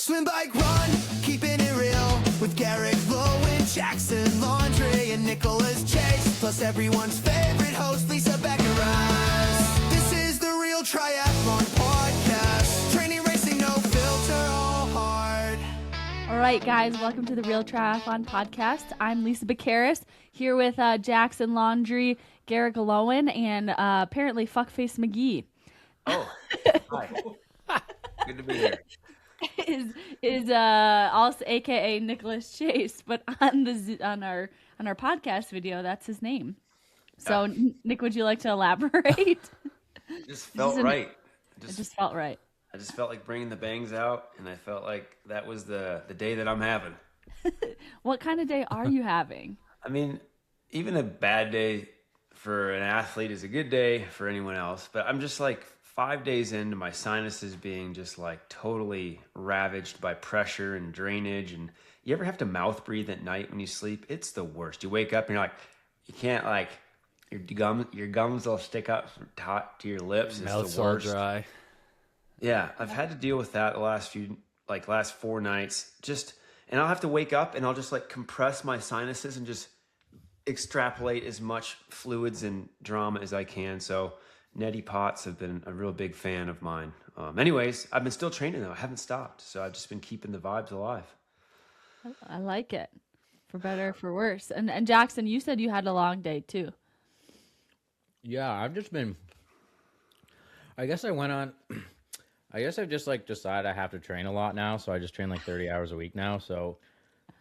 Swim, bike, run, keeping it real with Garrett Lowen, Jackson Laundry, and Nicholas Chase. Plus everyone's favorite host, Lisa Becker. This is the Real Triathlon Podcast. Training, racing, no filter, all hard. All right, guys, welcome to the Real Triathlon Podcast. I'm Lisa Beccaris, here with Jackson Laundry, Garrett Lowen, and apparently Fuckface McGee. Oh, hi. Good to be here. is also AKA Nicholas Chase, but on our podcast video, that's his name. So, Nick, would you like to elaborate? It just felt right. It just felt right. I just felt like bringing the bangs out, and I felt like that was the day that I'm having. What kind of day are you having? I mean, even a bad day for an athlete is a good day for anyone else, but I'm just like 5 days into my sinuses being just like totally ravaged by pressure and drainage. And you ever have to mouth breathe at night when you sleep? It's the worst. You wake up and you're like, you can't, like, your gums will stick up taut to your lips. Mouth's it's the worst. all dry. Yeah, I've had to deal with that the last 4 nights. And I'll have to wake up and I'll just like compress my sinuses and just extrapolate as much fluids and drama as I can. So neti pots have been a real big fan of mine. Anyways, I've been still training though. I haven't stopped. So I've just been keeping the vibes alive. I like it, for better or for worse. And Jackson, you said you had a long day too. Yeah, I've just been, I guess I've just like decided I have to train a lot now. So I just train like 30 hours a week now. So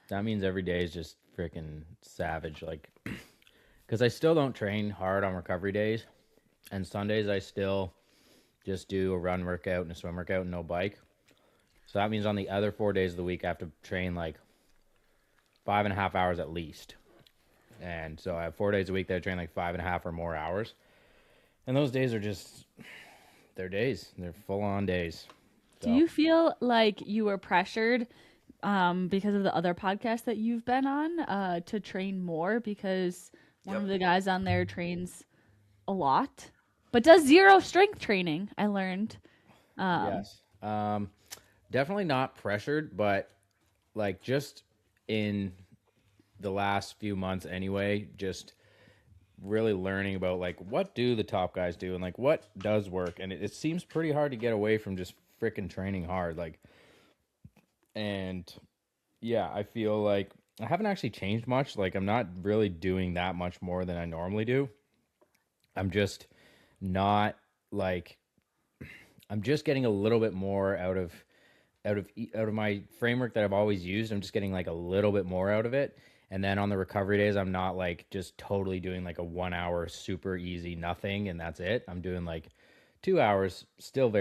that means every day is just freaking savage. Like, cause I still don't train hard on recovery days. And Sundays, I still just do a run workout and a swim workout and no bike. So that means on the other 4 days of the week, I have to train like 5.5 hours at least. And so I have 4 days a week that I train like 5.5 or more hours. And those days are just, they're days. They're full-on days. So. Do you feel like you were pressured because of the other podcasts that you've been on to train more? Because one of the guys on there trains a lot, but does zero strength training, I learned. Yes. Definitely not pressured, but like just in the last few months anyway, just really learning about like what do the top guys do and like what does work. And it seems pretty hard to get away from just freaking training hard. Like, and yeah, I feel like I haven't actually changed much. Like I'm not really doing that much more than I normally do. I'm just not like, I'm just getting a little bit more out of my framework that I've always used. I'm just getting like a little bit more out of it. And then on the recovery days, I'm not like just totally doing like a 1 hour super easy nothing and that's it. I'm doing like 2 hours, still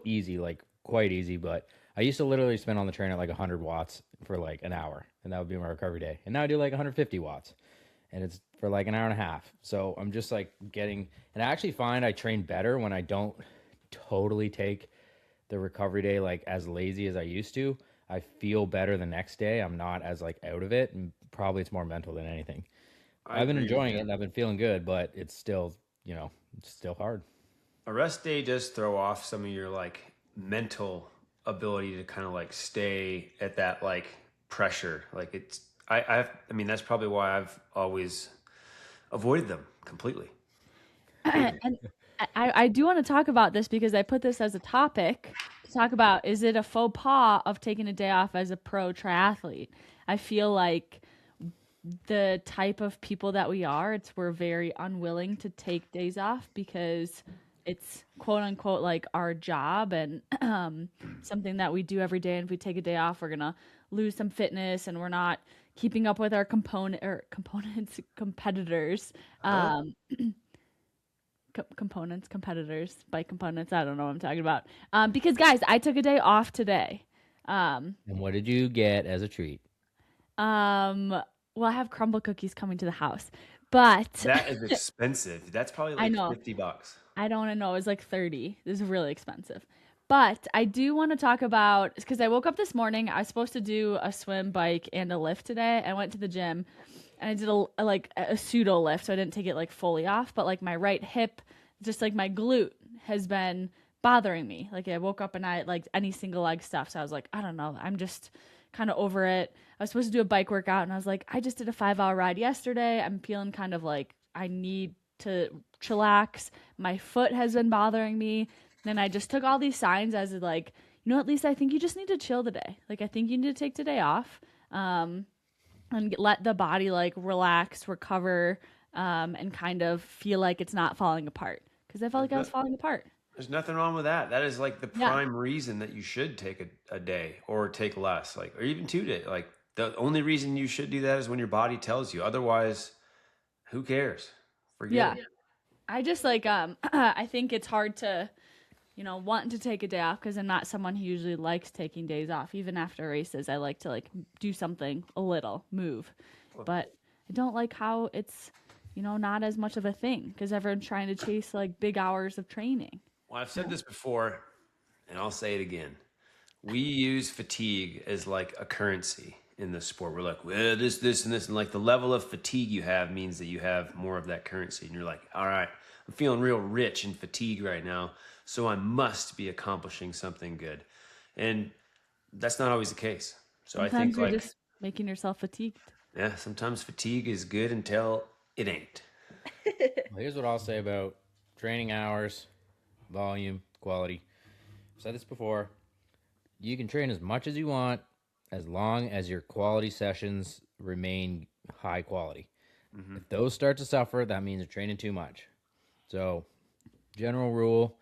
easy, like quite easy. But I used to literally spend on the train at like 100 watts for like an hour, and that would be my recovery day. And now I do like 150 watts. And it's for like an hour and a half. So I'm just like and I actually find I train better when I don't totally take the recovery day like as lazy as I used to. I feel better the next day. I'm not as like out of it, and probably it's more mental than anything. I've been enjoying it and I've been feeling good, but it's still, it's still hard. A rest day does throw off some of your like mental ability to kind of like stay at that like pressure. Like I mean, that's probably why I've always avoided them completely. And I do want to talk about this because I put this as a topic to talk about, is it a faux pas of taking a day off as a pro triathlete? I feel like the type of people that we are, we're very unwilling to take days off because it's quote unquote like our job and something that we do every day. And if we take a day off, we're going to lose some fitness and we're not keeping up with our competitors. Competitors, bike components. I don't know what I'm talking about. Because guys, I took a day off today. And what did you get as a treat? Well, I have crumble cookies coming to the house, but that is expensive. That's probably like $50. I don't know. It was like 30. This is really expensive. But I do want to talk about, because I woke up this morning. I was supposed to do a swim, bike, and a lift today. I went to the gym and I did a pseudo lift, so I didn't take it like fully off. But like my right hip, just like my glute, has been bothering me. Like I woke up and I like any single leg stuff. So I was like, I don't know. I'm just kind of over it. I was supposed to do a bike workout and I was like, I just did a 5-hour ride yesterday. I'm feeling kind of like I need to chillax. My foot has been bothering me. And I just took all these signs as like, you know, at least I think you just need to chill today. Like I think you need to take today off. And let the body like relax, recover, and kind of feel like it's not falling apart. Because I felt like I was falling apart. There's nothing wrong with that. That is like the Yeah. prime reason that you should take a day or take less, like, or even 2 days. Like the only reason you should do that is when your body tells you. Otherwise, who cares? Forget it. I just like I think it's hard to, you know, want to take a day off because I'm not someone who usually likes taking days off. Even after races, I like to like do something a little, move. But I don't like how it's, you know, not as much of a thing because everyone's trying to chase like big hours of training. Well, I've said this before, and I'll say it again. We use fatigue as like a currency in the sport. We're like, well, this, and this. And like the level of fatigue you have means that you have more of that currency. And you're like, all right, I'm feeling real rich in fatigue right now. So I must be accomplishing something good. And that's not always the case. So Sometimes I think you're like, just making yourself fatigued. yeah, sometimes fatigue is good until it ain't. Well, here's what I'll say about training hours, volume, quality. I've said this before. You can train as much as you want as long as your quality sessions remain high quality. Mm-hmm. If those start to suffer, that means you're training too much. So, general rule,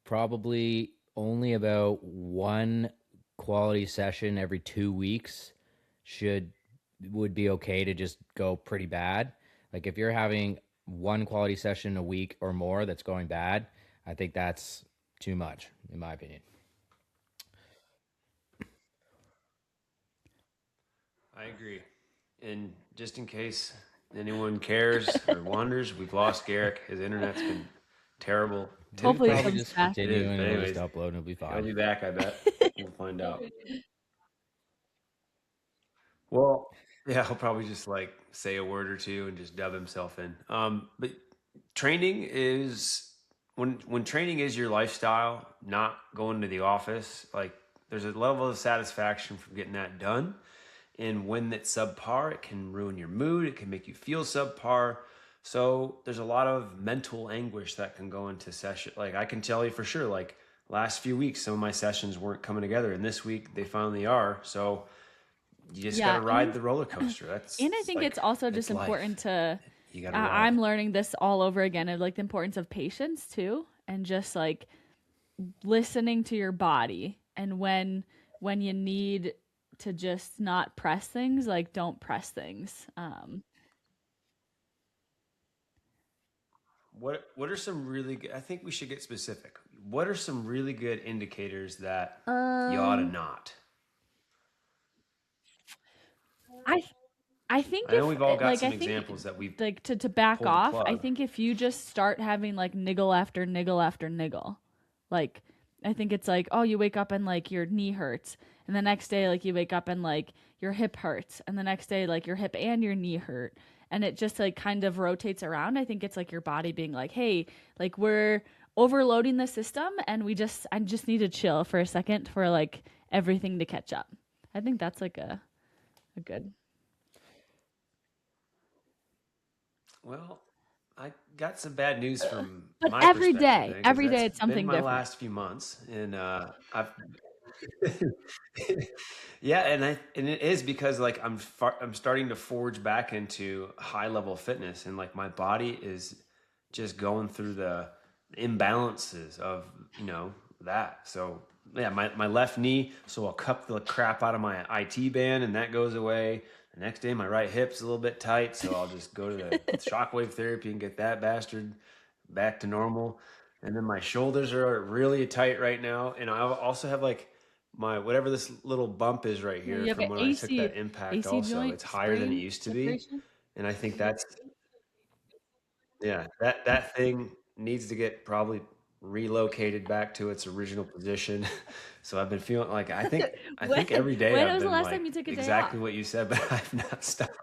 probably only about one quality session every 2 weeks would be okay to just go pretty bad. Like if you're having one quality session a week or more that's going bad, I think that's too much, in my opinion. I agree. And just in case anyone cares or wonders, we've lost Garrick. His internet's been terrible. Hopefully it Probably comes just back. continue and Anyways, just upload and it'll be He'll fine. be back, I bet. We'll find out. Well, yeah, he'll probably just like say a word or two and just dub himself in. But training is when training is your lifestyle, not going to the office, like there's a level of satisfaction from getting that done. And when that's subpar, it can ruin your mood. It can make you feel subpar. So there's a lot of mental anguish that can go into session. Like I can tell you for sure, like last few weeks, some of my sessions weren't coming together, and this week they finally are. So you just gotta ride the roller coaster. That's and I think like, it's also just life. important to. You gotta ride. I'm learning this all over again of like the importance of patience too, and just like listening to your body, and when you need to just not press things, like don't press things. What are some really good? I think we should get specific. What are some really good indicators that you ought to not? I think I know if we've all got like some I think examples that we've like to back pulled the off. I plug. think if you just start having like niggle after niggle after niggle, like I think it's like, oh, you wake up and like your knee hurts, and the next day like you wake up and like your hip hurts, and the next day like your hip and your knee hurt, and it just like kind of rotates around. I think it's like your body being like, hey, like we're overloading the system, and I just need to chill for a second for like everything to catch up. I think that's like a good. Well, I got some bad news from But my every perspective, day, man, 'cause every day that's it's something been my different. last few months, and I've yeah, and it is because like I'm starting to forge back into high level fitness, and like my body is just going through the imbalances of that. So yeah, my left knee, so I'll cup the crap out of my IT band, and that goes away. The next day, my right hip's a little bit tight, so I'll just go to the shockwave therapy and get that bastard back to normal. And then my shoulders are really tight right now, and I also have like my whatever this little bump is right Yeah, here you have from an when I took that impact. AC Also, joint it's higher than it sprain used to be, separation. and I think that's that thing needs to get probably relocated back to its original position. So I've been feeling like I think every day When I've was the been last like time you took a day exactly off? what you said, but I've not stopped.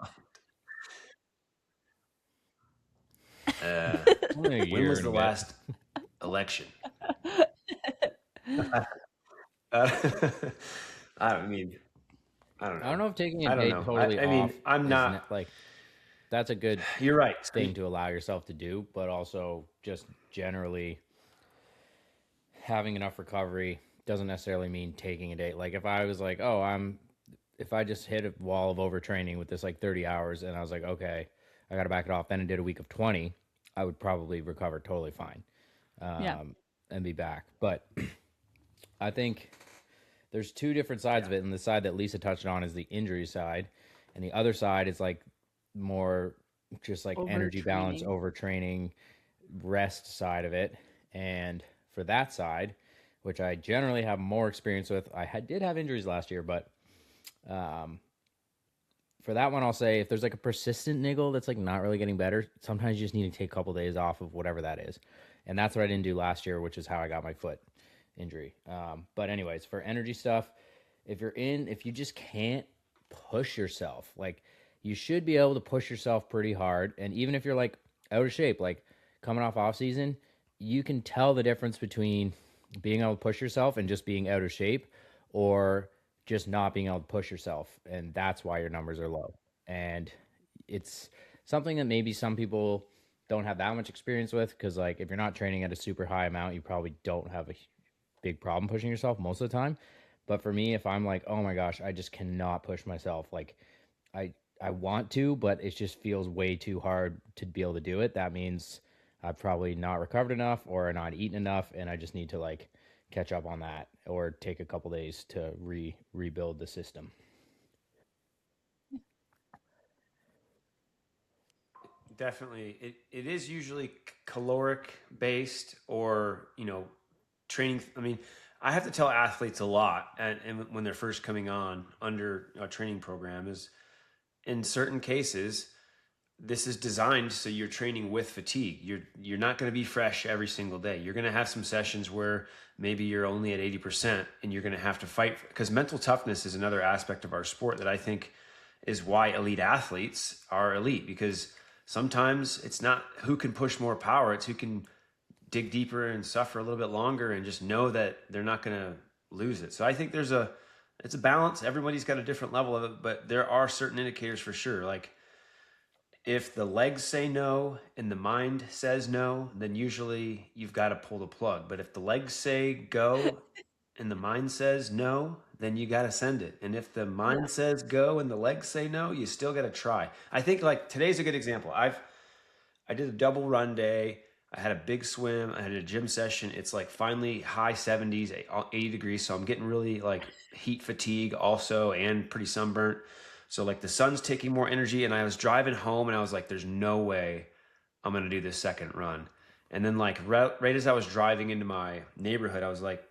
Only a When year was and the a bit. last election? Uh, I mean, I don't I don't know. know if taking a I don't day know. totally I mean, off I'm is not. like that's a good You're right. thing to allow yourself to do, but also just generally having enough recovery doesn't necessarily mean taking a day. Like if I was like, oh, if I just hit a wall of overtraining with this like 30 hours and I was like, okay, I got to back it off, then I did a week of 20, I would probably recover totally fine Yeah. and be back. But I think there's two different sides of it. And the side that Lisa touched on is the injury side. And the other side is like more just like energy balance, Overtraining. overtraining, rest side of it. And for that side, which I generally have more experience with, did have injuries last year, but for that one, I'll say if there's like a persistent niggle that's like not really getting better, sometimes you just need to take a couple days off of whatever that is. And that's what I didn't do last year, which is how I got my foot injury. But anyways, for energy stuff, if you just can't push yourself, like you should be able to push yourself pretty hard. And even if you're like out of shape, like coming off season, you can tell the difference between being able to push yourself and just being out of shape, or just not being able to push yourself. And that's why your numbers are low. And it's something that maybe some people don't have that much experience with, because like if you're not training at a super high amount, you probably don't have a big problem pushing yourself most of the time. But for me, if I'm like, oh my gosh, I just cannot push myself, like I want to, but it just feels way too hard to be able to do it, that means I've probably not recovered enough or not eaten enough, and I just need to like catch up on that or take a couple days to rebuild the system. Definitely. It is usually caloric based, or, training. I mean, I have to tell athletes a lot, and when they're first coming on under a training program, is in certain cases, this is designed so you're training with fatigue. You're not going to be fresh every single day. You're going to have some sessions where maybe you're only at 80% and you're going to have to fight, because mental toughness is another aspect of our sport that I think is why elite athletes are elite, because sometimes it's not who can push more power, it's who can dig deeper and suffer a little bit longer and just know that they're not going to lose it. So I think it's a balance. Everybody's got a different level of it, but there are certain indicators for sure. Like if the legs say no and the mind says no, then usually you've got to pull the plug. But if the legs say go and the mind says no, then you got to send it. And if the mind says go and the legs say no, you still got to try. I think like today's a good example. I did a double run day. I had a big swim. I had a gym session. It's like finally high 70s, 80 degrees. So I'm getting really like heat fatigue also, and pretty sunburnt. So like the sun's taking more energy, and I was driving home and I was like, there's no way I'm going to do this second run. And then like right as I was driving into my neighborhood, I was like,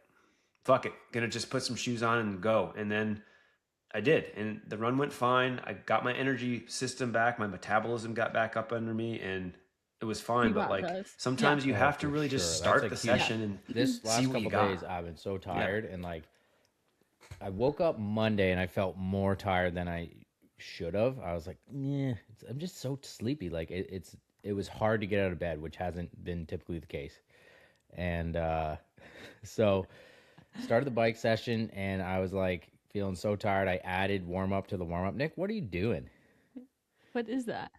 fuck it, gonna just put some shoes on and go. And then I did, and the run went fine. I got my energy system back, my metabolism got back up under me, and it was fine. You But got like this. sometimes you Oh, have to for really sure. just That's start like the huge. session and This see last what you couple got. days, I've been so tired, and like I woke up Monday and I felt more tired than I should have. I was like, yeah, I'm just so sleepy. Like it was hard to get out of bed, which hasn't been typically the case. And so started the bike session, and I was like feeling so tired. I added warm up to the warm up. Nick, what are you doing? What is that?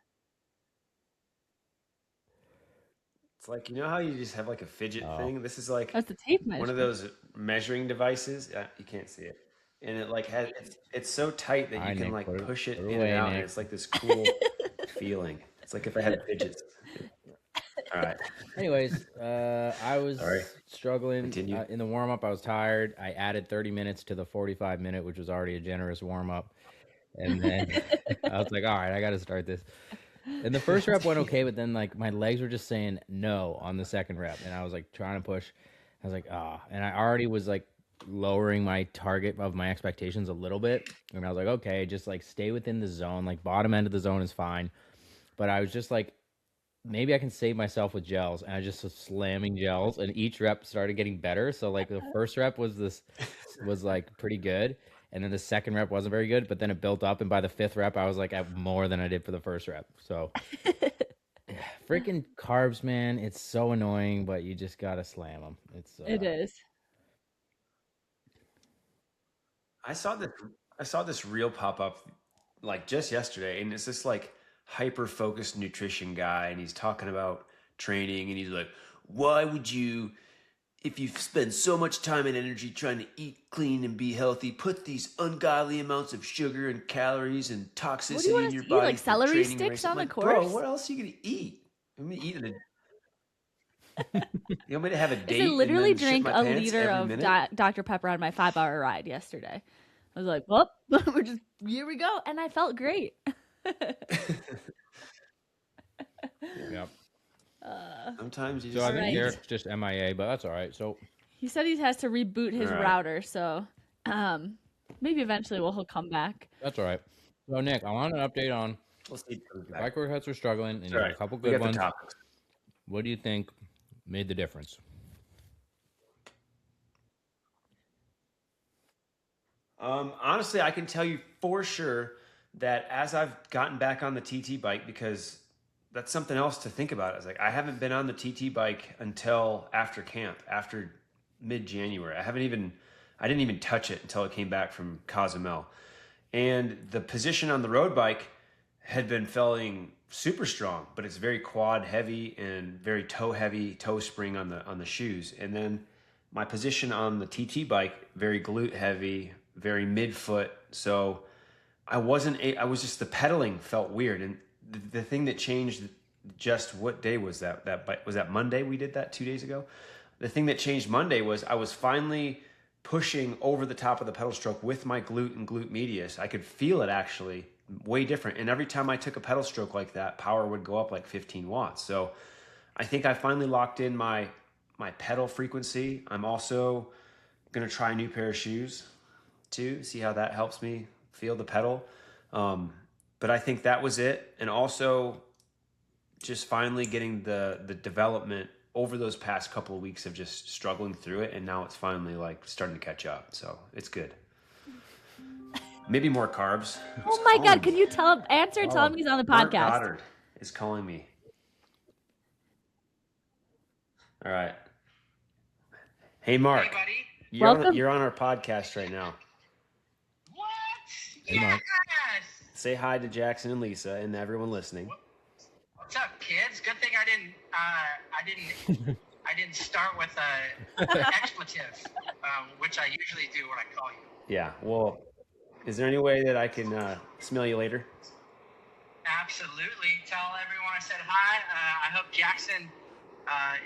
It's like, how you just have like a fidget Oh, thing? This is like That's the tape one of measure. those measuring devices. You can't see it. And it like it's so tight that all you right, can Nick, like put push it it in and away, out, and Nick. it's like this cool feeling. It's like if I had fidgets. All right. Anyways, I Sorry. was struggling Continue. in the warm up. I was tired. I added 30 minutes to the 45-minute, which was already a generous warm up. And then I was like, all right, I got to start this. And the first rep went okay, but then like my legs were just saying no on the second rep, and I was like trying to push. I was like, and I already was like lowering my target of my expectations a little bit, and I was like, okay, just like stay within the zone. Like bottom end of the zone is fine, but I was just like, maybe I can save myself with gels, and I just was slamming gels, and each rep started getting better. So like the first rep was like pretty good, and then the second rep wasn't very good, but then it built up, and by the fifth rep I was like at more than I did for the first rep. So freaking carbs, man, it's so annoying, but you just gotta slam them. It's It is. I saw this reel pop up like just yesterday, and it's this like hyper focused nutrition guy, and he's talking about training, and he's like, "Why would you, if you spend so much time and energy trying to eat clean and be healthy, put these ungodly amounts of sugar and calories and What do you toxicity want in us your to eat? body Like for celery training and sticks racing?" I'm on the like, bro, course? what else are you gonna eat? I'm gonna eat it. You want me to have a I date and literally then shit drank my a pants liter every of minute? Dr. Pepper on my 5-hour ride yesterday. I was like, well, we're just here we go, and I felt great. Yep. Sometimes you So just I think Alright. eat. Garrett's just MIA, but that's all right. So He said he has to reboot his All right. router, so maybe eventually he'll come back. that's all right. So Nick, I want an update on We'll see if it comes the back. bike workouts are struggling, and It's you all had a right. couple We good got the ones. topics. What do you think made the difference? Honestly, I can tell you for sure that as I've gotten back on the TT bike, because that's something else to think about. It's like I haven't been on the TT bike until after camp, after mid-January. I didn't even touch it until I came back from Cozumel. And the position on the road bike had been feeling super strong, but it's very quad heavy and very toe heavy, toe spring on the shoes. And then my position on the TT bike, very glute heavy, very midfoot. So I was just, the pedaling felt weird. And the thing that changed, just what day was that? Was that Monday we did that 2 days ago? The thing that changed Monday was I was finally pushing over the top of the pedal stroke with my glute and glute medius. I could feel it actually way different. And every time I took a pedal stroke like that, power would go up like 15 watts. So I think I finally locked in my pedal frequency. I'm also going to try a new pair of shoes too, see how that helps me feel the pedal. But I think that was it. And also just finally getting the development over those past couple of weeks of just struggling through it. And now it's finally like starting to catch up. So it's good. Maybe more carbs. Who's Oh my calling god, can me? you tell him tell him he's on the Mark podcast? Goddard is calling me. All right. Hey, Mark. Hey, buddy. Welcome. You're on our podcast right now. What? Hey, Mark. Yes. Say hi to Jackson and Lisa and everyone listening. What's up, kids? Good thing I didn't start with an expletive, which I usually do when I call you. Yeah. Well, is there any way that I can smell you later? Absolutely. Tell everyone I said hi. I hope Jackson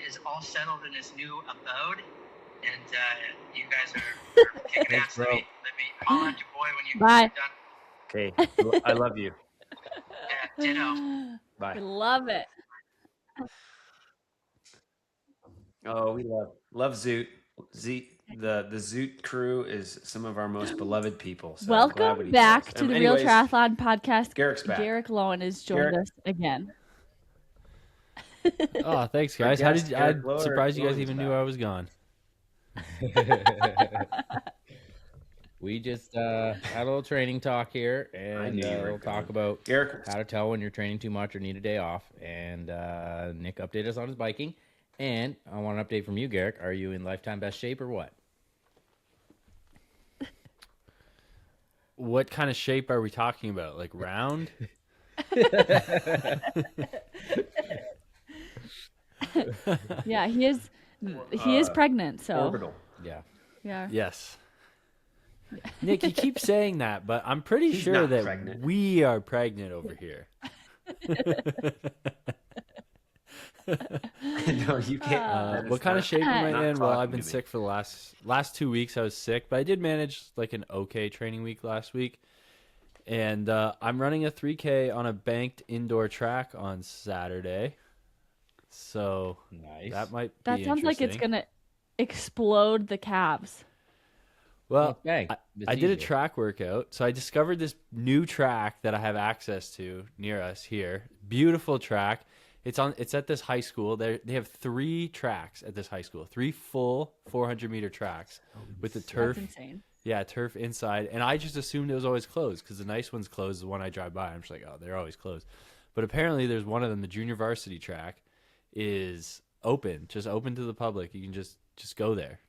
is all settled in his new abode, and you guys are kicking ass. bro. Let me holler at your boy when you're Bye. done. Okay. I love you. Yeah, ditto. Bye. I love it. Oh, we love Zoot. The Zoot crew is some of our most beloved people. So I'm glad what Welcome he back says. to the Anyways, Real Triathlon Podcast. Garrick's back. Garrick Lowen has joined Garrick. us again. Oh, thanks, guys. Our How guest, did Garrick I'm Lower, surprised you guys Lowen's even knew back. I was gone. We just had a little training talk here, and knew you were we'll talk gone. about Garrick, how to tell when you're training too much or need a day off. And Nick updated us on his biking. And I want an update from you, Garrick. Are you in lifetime best shape or what? What kind of shape are we talking about? Like round? Yeah, he is pregnant, so orbital. Yeah. yeah. Yes. Nick, you keep saying that, but I'm pretty He's sure not that pregnant. we are pregnant over here. No, you can't. that is What kind not- of shape am not I in? Well, talking I've been to me. sick for the last 2 weeks. I was sick, but I did manage like an okay training week last week. And I'm running a 3K on a banked indoor track on Saturday. So Nice. that might be That sounds like it's interesting. gonna explode the calves. Well, Okay. I did a track workout. So I discovered this new track that I have access to near us here. Beautiful track. It's at this high school. They have 3 tracks at this high school. 3 full 400-meter tracks with the turf. That's insane. Yeah, turf inside. And I just assumed it was always closed because the nice one's closed. The one I drive by, I'm just like, oh, they're always closed. But apparently there's one of them, the junior varsity track, is open, just open to the public. You can just go there.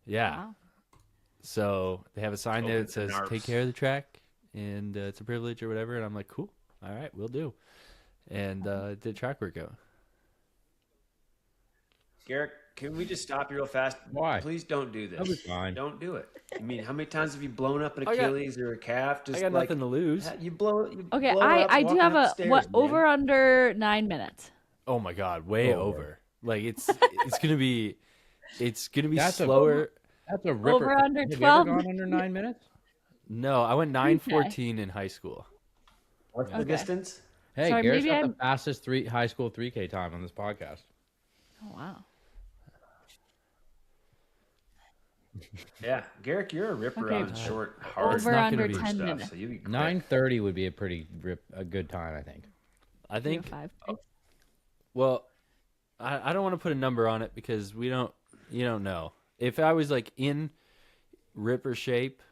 Yeah. Wow. So they have a sign there that Open says, for take narps. care of the track, and it's a privilege or whatever. And I'm like, cool. All right, we'll do. And did track workout. Garrett, can we just stop you real fast? Why? Please don't do this. That'll be fine. Don't do it. I mean, how many times have you blown up an I got- Achilles or a calf? Just I got like nothing to lose. You blow. You Okay, blow up I do walking have up a the stairs, what man. over under 9 minutes. Oh my God, way over. Like it's gonna be That's slower. That's a ripper. Over under Have you 12 ever gone under 9 minutes? No, I went 9:14 in high school. What's the Okay. distance? Hey, Sorry, Garrett's maybe got the fastest high school 3K time on this podcast. Oh wow. Yeah, Garrick, you're a ripper Okay. on short, hard. Over not under gonna be 10 stuff, minutes. so you'd be quick. 9:30 would be a good time, I think. I think. 5. Well, I don't want to put a number on it because you don't know. If I was like in ripper shape,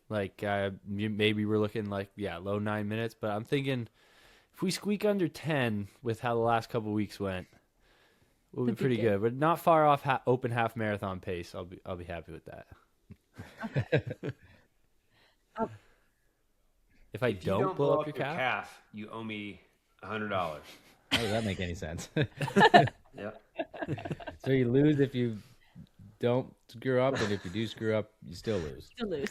like maybe we're looking like low 9 minutes, but I'm thinking if we squeak under 10 with how the last couple weeks went, we'll be Could be pretty good. good. But not far off open half marathon pace. I'll be happy with that. If I If you don't blow up your your calf, you owe me $100. How does that make any sense? Yep. So you lose if you don't screw up, and if you do screw up, you still lose. To lose.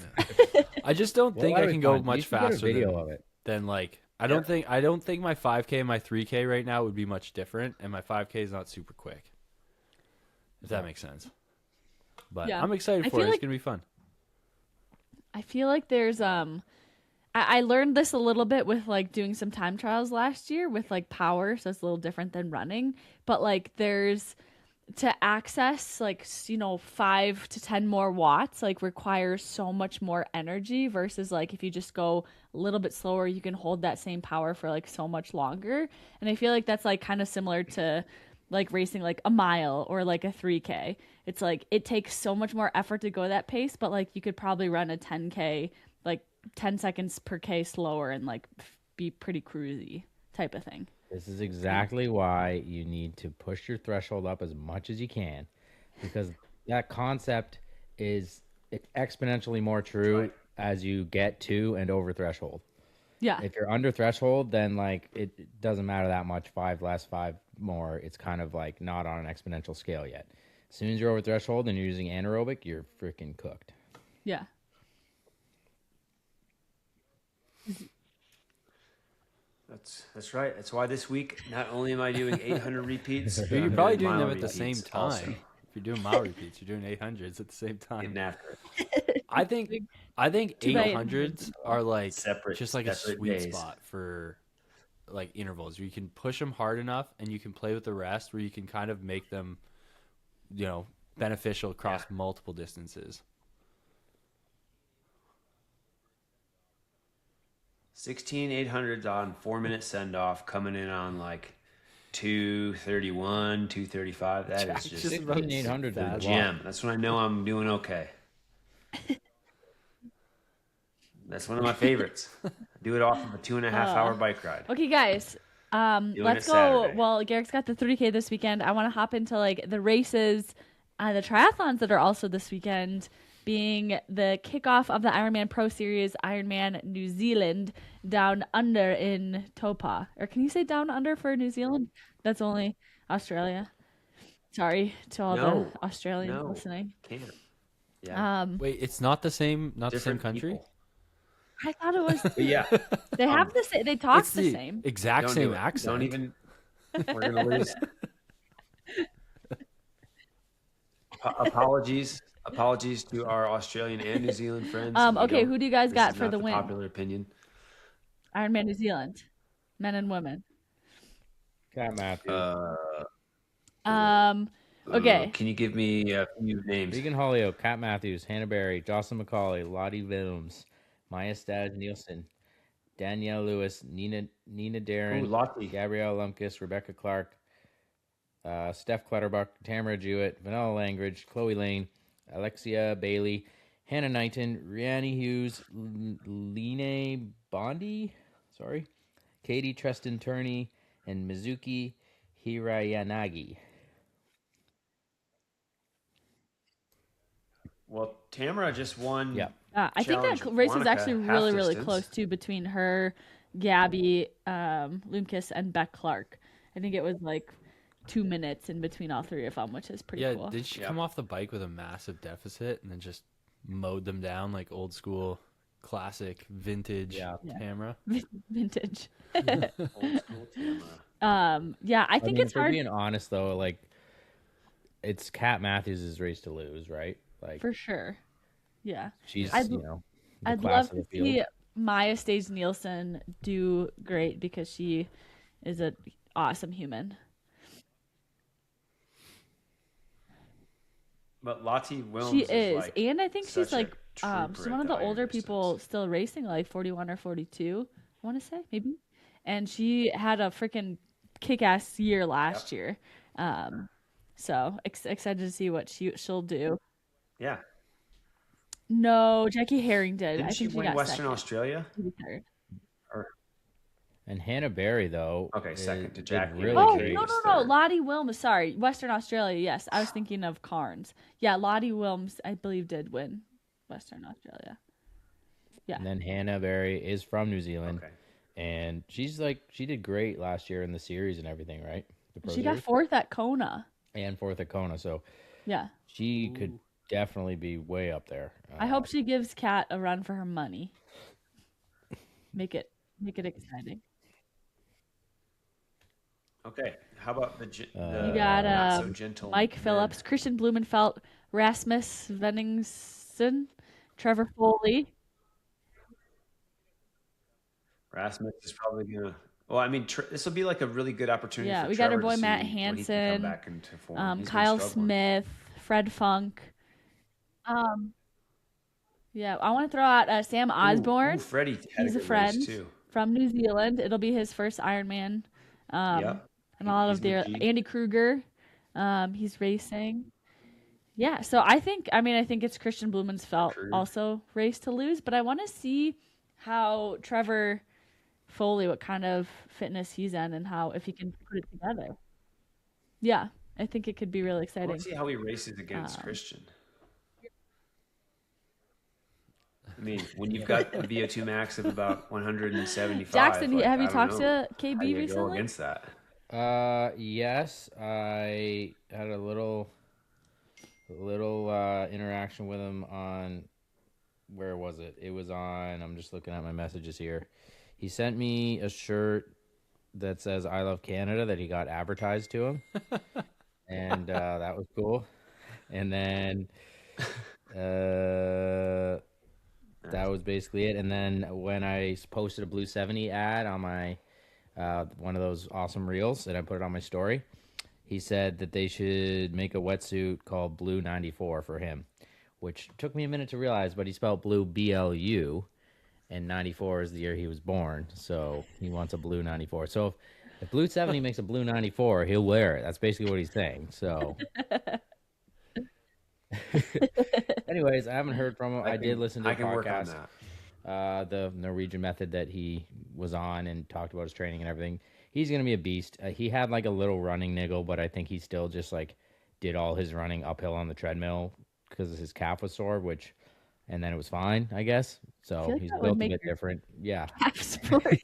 I just don't think I can go much faster video than, of it. than like I don't think my 5K and my 3K right now would be much different, and my 5K is not super quick. If that makes sense. But Yeah. I'm excited I for feel it. It's like- gonna be fun. I feel like there's I learned this a little bit with like doing some time trials last year with like power, so it's a little different than running. But like there's to access like 5 to 10 more watts like requires so much more energy versus like if you just go a little bit slower, you can hold that same power for like so much longer. And I feel like that's like kind of similar to like racing like a mile or like a 3K. It's like it takes so much more effort to go that pace, but like you could probably run a 10K like 10 seconds per K slower and like be pretty cruisy type of thing. This is exactly why you need to push your threshold up as much as you can, because that concept is exponentially more true right. as you get to and over threshold. Yeah. If you're under threshold, then like it doesn't matter that much. 5 less, 5 more. It's kind of like not on an exponential scale yet. As soon as you're over threshold and you're using anaerobic, you're freaking cooked. Yeah. That's right. That's why this week not only am I doing 800 repeats, But you're I'm probably doing mile them at the same repeats time. also. If you're doing mile repeats, you're doing 800s at the same time. Getting after it. I think Too bad. 800s are like Separate- just like a separate sweet days. spot for like intervals where you can push them hard enough and you can play with the rest where you can kind of make them, beneficial across multiple distances. 16 800s on 4-minute send off, coming in on like 231, 235. That is just 16,800 Bad. is gem. That's when I know I'm doing okay. That's one of my favorites. I do it off of a 2.5-hour bike ride. Okay, guys. Let's it go. Saturday. Well, Garrick's got the 3K this weekend. I want to hop into like the races, the triathlons that are also this weekend, being the kickoff of the Ironman Pro Series, Ironman New Zealand, down under in Topa. Or can you say down under for New Zealand? That's only Australia. Sorry to all No. the Australians No. listening. Can't. Yeah. Wait, it's not the same Different country? people. I thought it was. But yeah. They have the same. They talk It's the same. exact Don't same do it. accent. Don't even. We're gonna lose. Apologies to our Australian and New Zealand friends. We Okay, don't- who do you guys this got is for not the win? Popular opinion. Ironman New Zealand, men and women. Cat Matthews. Okay. Can you give me a few names? Regan Hollyoak, Cat Matthews, Hannah Berry, Jocelyn McCauley, Lottie Wilms, Maya Stad Nielsen, Danielle Lewis, Nina Darren, Ooh, Lottie. Gabrielle Lumpkis, Rebecca Clark, Steph Clutterbuck, Tamara Jewett, Vanilla Langridge, Chloe Lane, Alexia Bailey, Hannah Knighton, Rihanna Hughes, Line Bondi, Katie Treston Turney, and Mizuki Hirayanagi. Well, Tamara just won. Yeah. I think that Challenge race was Wanaka actually half really distance. close too, between her, Gabby, Lundqvist, and Beck Clark. I think it was like 2 minutes in between all three of them, which is pretty Yeah, cool. did she come off the bike with a massive deficit and then just mowed them down like old school, classic, vintage Tamara? Vintage. Old school Tamara. Yeah, I I think mean, it's if we're hard being honest though, like it's Kat Matthews' race to lose, right? Like for sure. Yeah. she's, I'd- the I'd class love of the to field. see Maya Stage Nielsen do great because she is an awesome human. But Lottie Wilms She is, like and I think she's such a like trooper she's at one of the the iron older distance. people still racing, like 41 or 42, I want to say maybe. And she had a freaking kick-ass year last year. So excited to see what she'll do. Yeah. No, Jackie Herring did. Didn't I she think she win got Western second. Australia? Maybe third. And Hannah Berry though. Okay, second to did Jackie. really Oh, great. no. third. Lottie Wilms. Sorry. Western Australia. Yes. I was thinking of Carnes. Yeah. Lottie Wilms, I believe, did win Western Australia. Yeah. And then Hannah Berry is from New Zealand. Okay. And she did great last year in the series and everything, right? The Pro She got Series? fourth at Kona. And fourth at Kona. So Yeah. she could definitely be way up there. I hope she gives Kat a run for her money. Make it exciting. Okay. How about the You got not so gentle Mike men? Phillips, Christian Blumenfeld, Rasmus Venningsen, Trevor Foley. Rasmus is probably gonna. Well, I mean, this will be like a really good opportunity. Yeah, for we got our Trevor boy to Matt see when he can Hansen, come back into form. He's been Kyle struggling. Smith, Fred Funk. Yeah, I want to throw out Sam Osborne. Ooh, Freddie had He's a good race, friend too. from New Zealand. It'll be his first Ironman. Yep. And a lot He's of their legit. Andy Kruger, he's racing. Yeah, so I think it's Christian Blumenfeld Kruger. also race to lose, but I want to see how Trevor Foley, what kind of fitness he's in, and how if he can put it together. Yeah, I think it could be really exciting. Let's see how he races against Christian. I mean, when you've got a VO2 max of about 175. Jackson, like, have you I don't talked know. to KB How do you go recently? against that? Yes, I had a little interaction with him on, where was it? It was on, I'm just looking at my messages here. He sent me a shirt that says I love Canada that he got advertised to him. And that was cool. And then that was basically it. And then when I posted a Blue 70 ad on my one of those awesome reels, and I put it on my story, he said that they should make a wetsuit called Blue 94 for him, which took me a minute to realize, but he spelled blue BLU, and 94 is the year he was born, so he wants a Blue 94. So if Blue 70 makes a Blue 94, he'll wear it. That's basically what he's saying. So anyways, I haven't heard from him. I did listen to I the can work on podcast, that. the Norwegian method that he was on, and talked about his training and everything. He's going to be a beast. He had like a little running niggle, but I think he still just like did all his running uphill on the treadmill because his calf was sore, and then it was fine, I guess. So like he's that would built a make bit your- different. Yeah. Sport.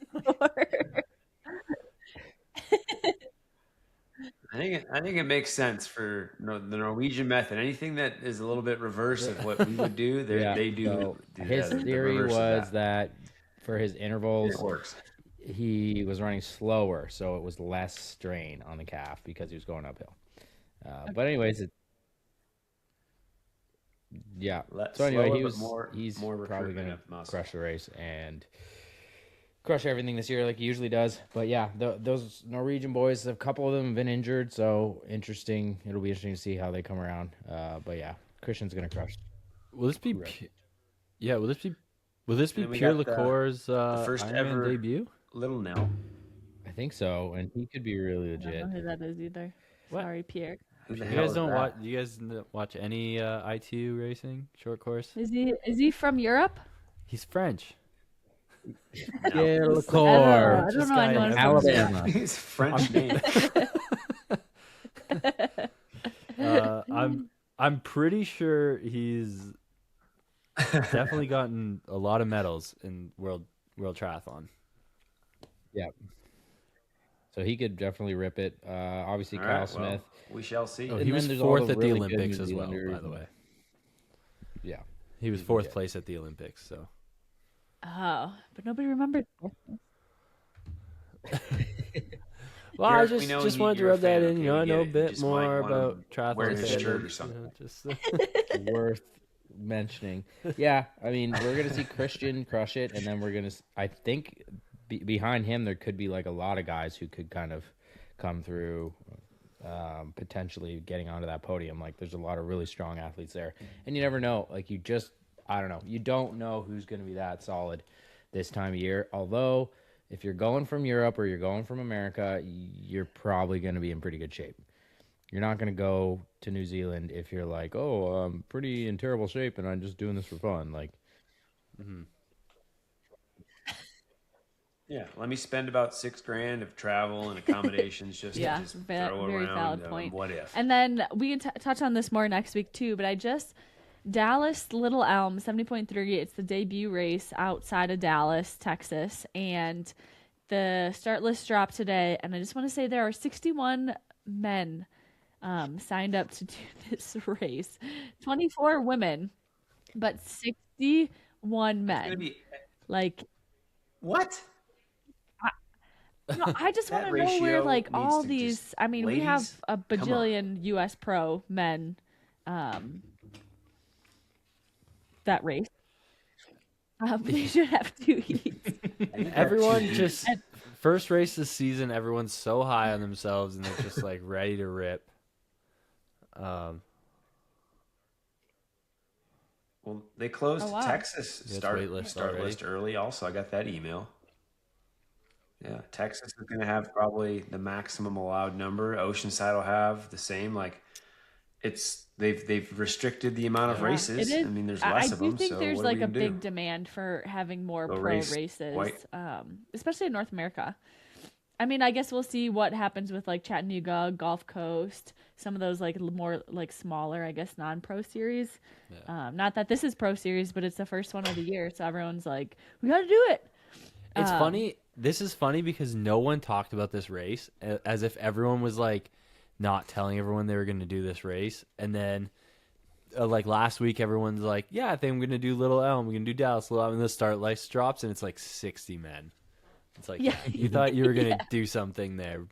I think it makes sense for the Norwegian method. Anything that is a little bit reverse of what we would do, they do. So do his the theory reverse of was that for his intervals, it works. he was running slower, so it was less strain on the calf because he was going uphill. But anyways, yeah. So anyway, he's more probably recruitment going of to muscle. crush the race and crush everything this year like he usually does. But yeah, those Norwegian boys, a couple of them have been injured, so interesting. It'll be interesting to see how they come around. But yeah, Christian's going to crush. Will this be? Will this be And we Pierre got the Lecour's first Ironman ever debut? Little Nell. I think so, and he could be really I legit. don't know who that is either. What? Sorry, Pierre. Who the You hell guys is don't that? watch? You guys don't watch any ITU racing short course? Is he from Europe? He's French. Pierre I Lecour, don't know anyone from Alabama. It's a French name. I'm pretty sure he's definitely gotten a lot of medals in world triathlon. Yeah. So he could definitely rip it. Obviously, All Kyle right, well, Smith. we shall see. Oh, And he then was there's all fourth the at the really good Olympics New as well, by Zealanders the way. Yeah. He was He's fourth legit. place at the Olympics, so. Oh, but nobody remembered. Well, Garrett, I we know just you- wanted to you're a rub that fan, in. okay, You know, we I get know a it. You bit just might more wanna about triathlon. wear his shirt or standards, something. just Worth mentioning. Yeah, I mean, we're gonna see Christian crush it, and then we're gonna. I think behind him there could be like a lot of guys who could kind of come through, potentially getting onto that podium. Like, there's a lot of really strong athletes there, and you never know. Like, I don't know. You don't know who's gonna be that solid this time of year. Although, if you're going from Europe or you're going from America, you're probably gonna be in pretty good shape. You're not going to go to New Zealand if you're like, oh, I'm pretty in terrible shape and I'm just doing this for fun. Like, Yeah, let me spend about $6,000 of travel and accommodations just Yeah, to just throw very around. valid point. What if? And then we can touch on this more next week too. But Dallas Little Elm 70.3. It's the debut race outside of Dallas, Texas, and the start list dropped today. And I just want to say there are 61 men signed up to do this race, 24 women, but 61 It's gonna men. be Like, what? no, I just want That to know where ratio like needs all to these. just- I mean, we have ladies, a come on. bajillion U.S. pro men that race. They should have 2 heats. everyone just first race this season. Everyone's so high on themselves and they're just like ready to rip. Well, they closed Oh, wow. Texas Yeah, it's start waitlist already. list early. Also, I got that email. Yeah, Texas is going to have probably the maximum allowed number. Oceanside will have the same. Like, they've restricted the amount of races. It is. I mean, there's I less do of them. think So there's what are like we a gonna big do? demand for having more Go pro race races, white. especially in North America. I mean, I guess we'll see what happens with like Chattanooga, Gulf Coast, some of those like more like smaller, I guess, non-pro series. Not that this is pro series, but it's the first one of the year, so everyone's like, we got to do it. It's funny. This is funny because no one talked about this race as if everyone was like not telling everyone they were going to do this race. And then like last week, everyone's like, yeah, I think I'm going to do Little Elm. We're going to do Dallas Little Elm. And the start list drops and it's like 60 men. It's like, Yeah. you thought you were going to do something there.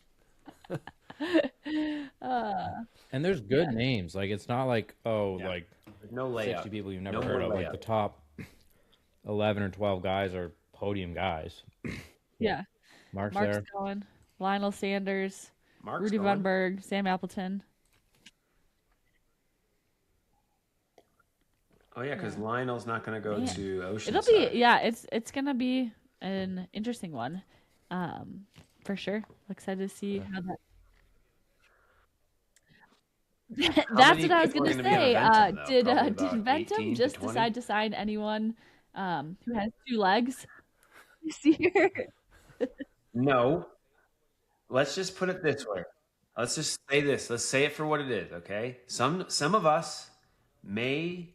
and there's good names. Like, it's not like, Yeah. like There's no 60 layup. people you've never No heard more of. Like, layup. the top 11 or 12 guys are podium guys. Yeah, Mark's Mark's there. going, Lionel Sanders, Mark's Rudy going. Vunberg, Sam Appleton. Oh yeah, because Lionel's not going to go Man. to Oceanside. It'll be it's gonna be an interesting one, for sure. Excited to see how that. That's many what I was people are gonna gonna be say. on Ventum, though? Did Probably did about 18 Ventum to just 20? decide to sign anyone who has 2 legs this year? No. Let's just put it this way. Let's just say this. Let's say it for what it is, okay? Some of us may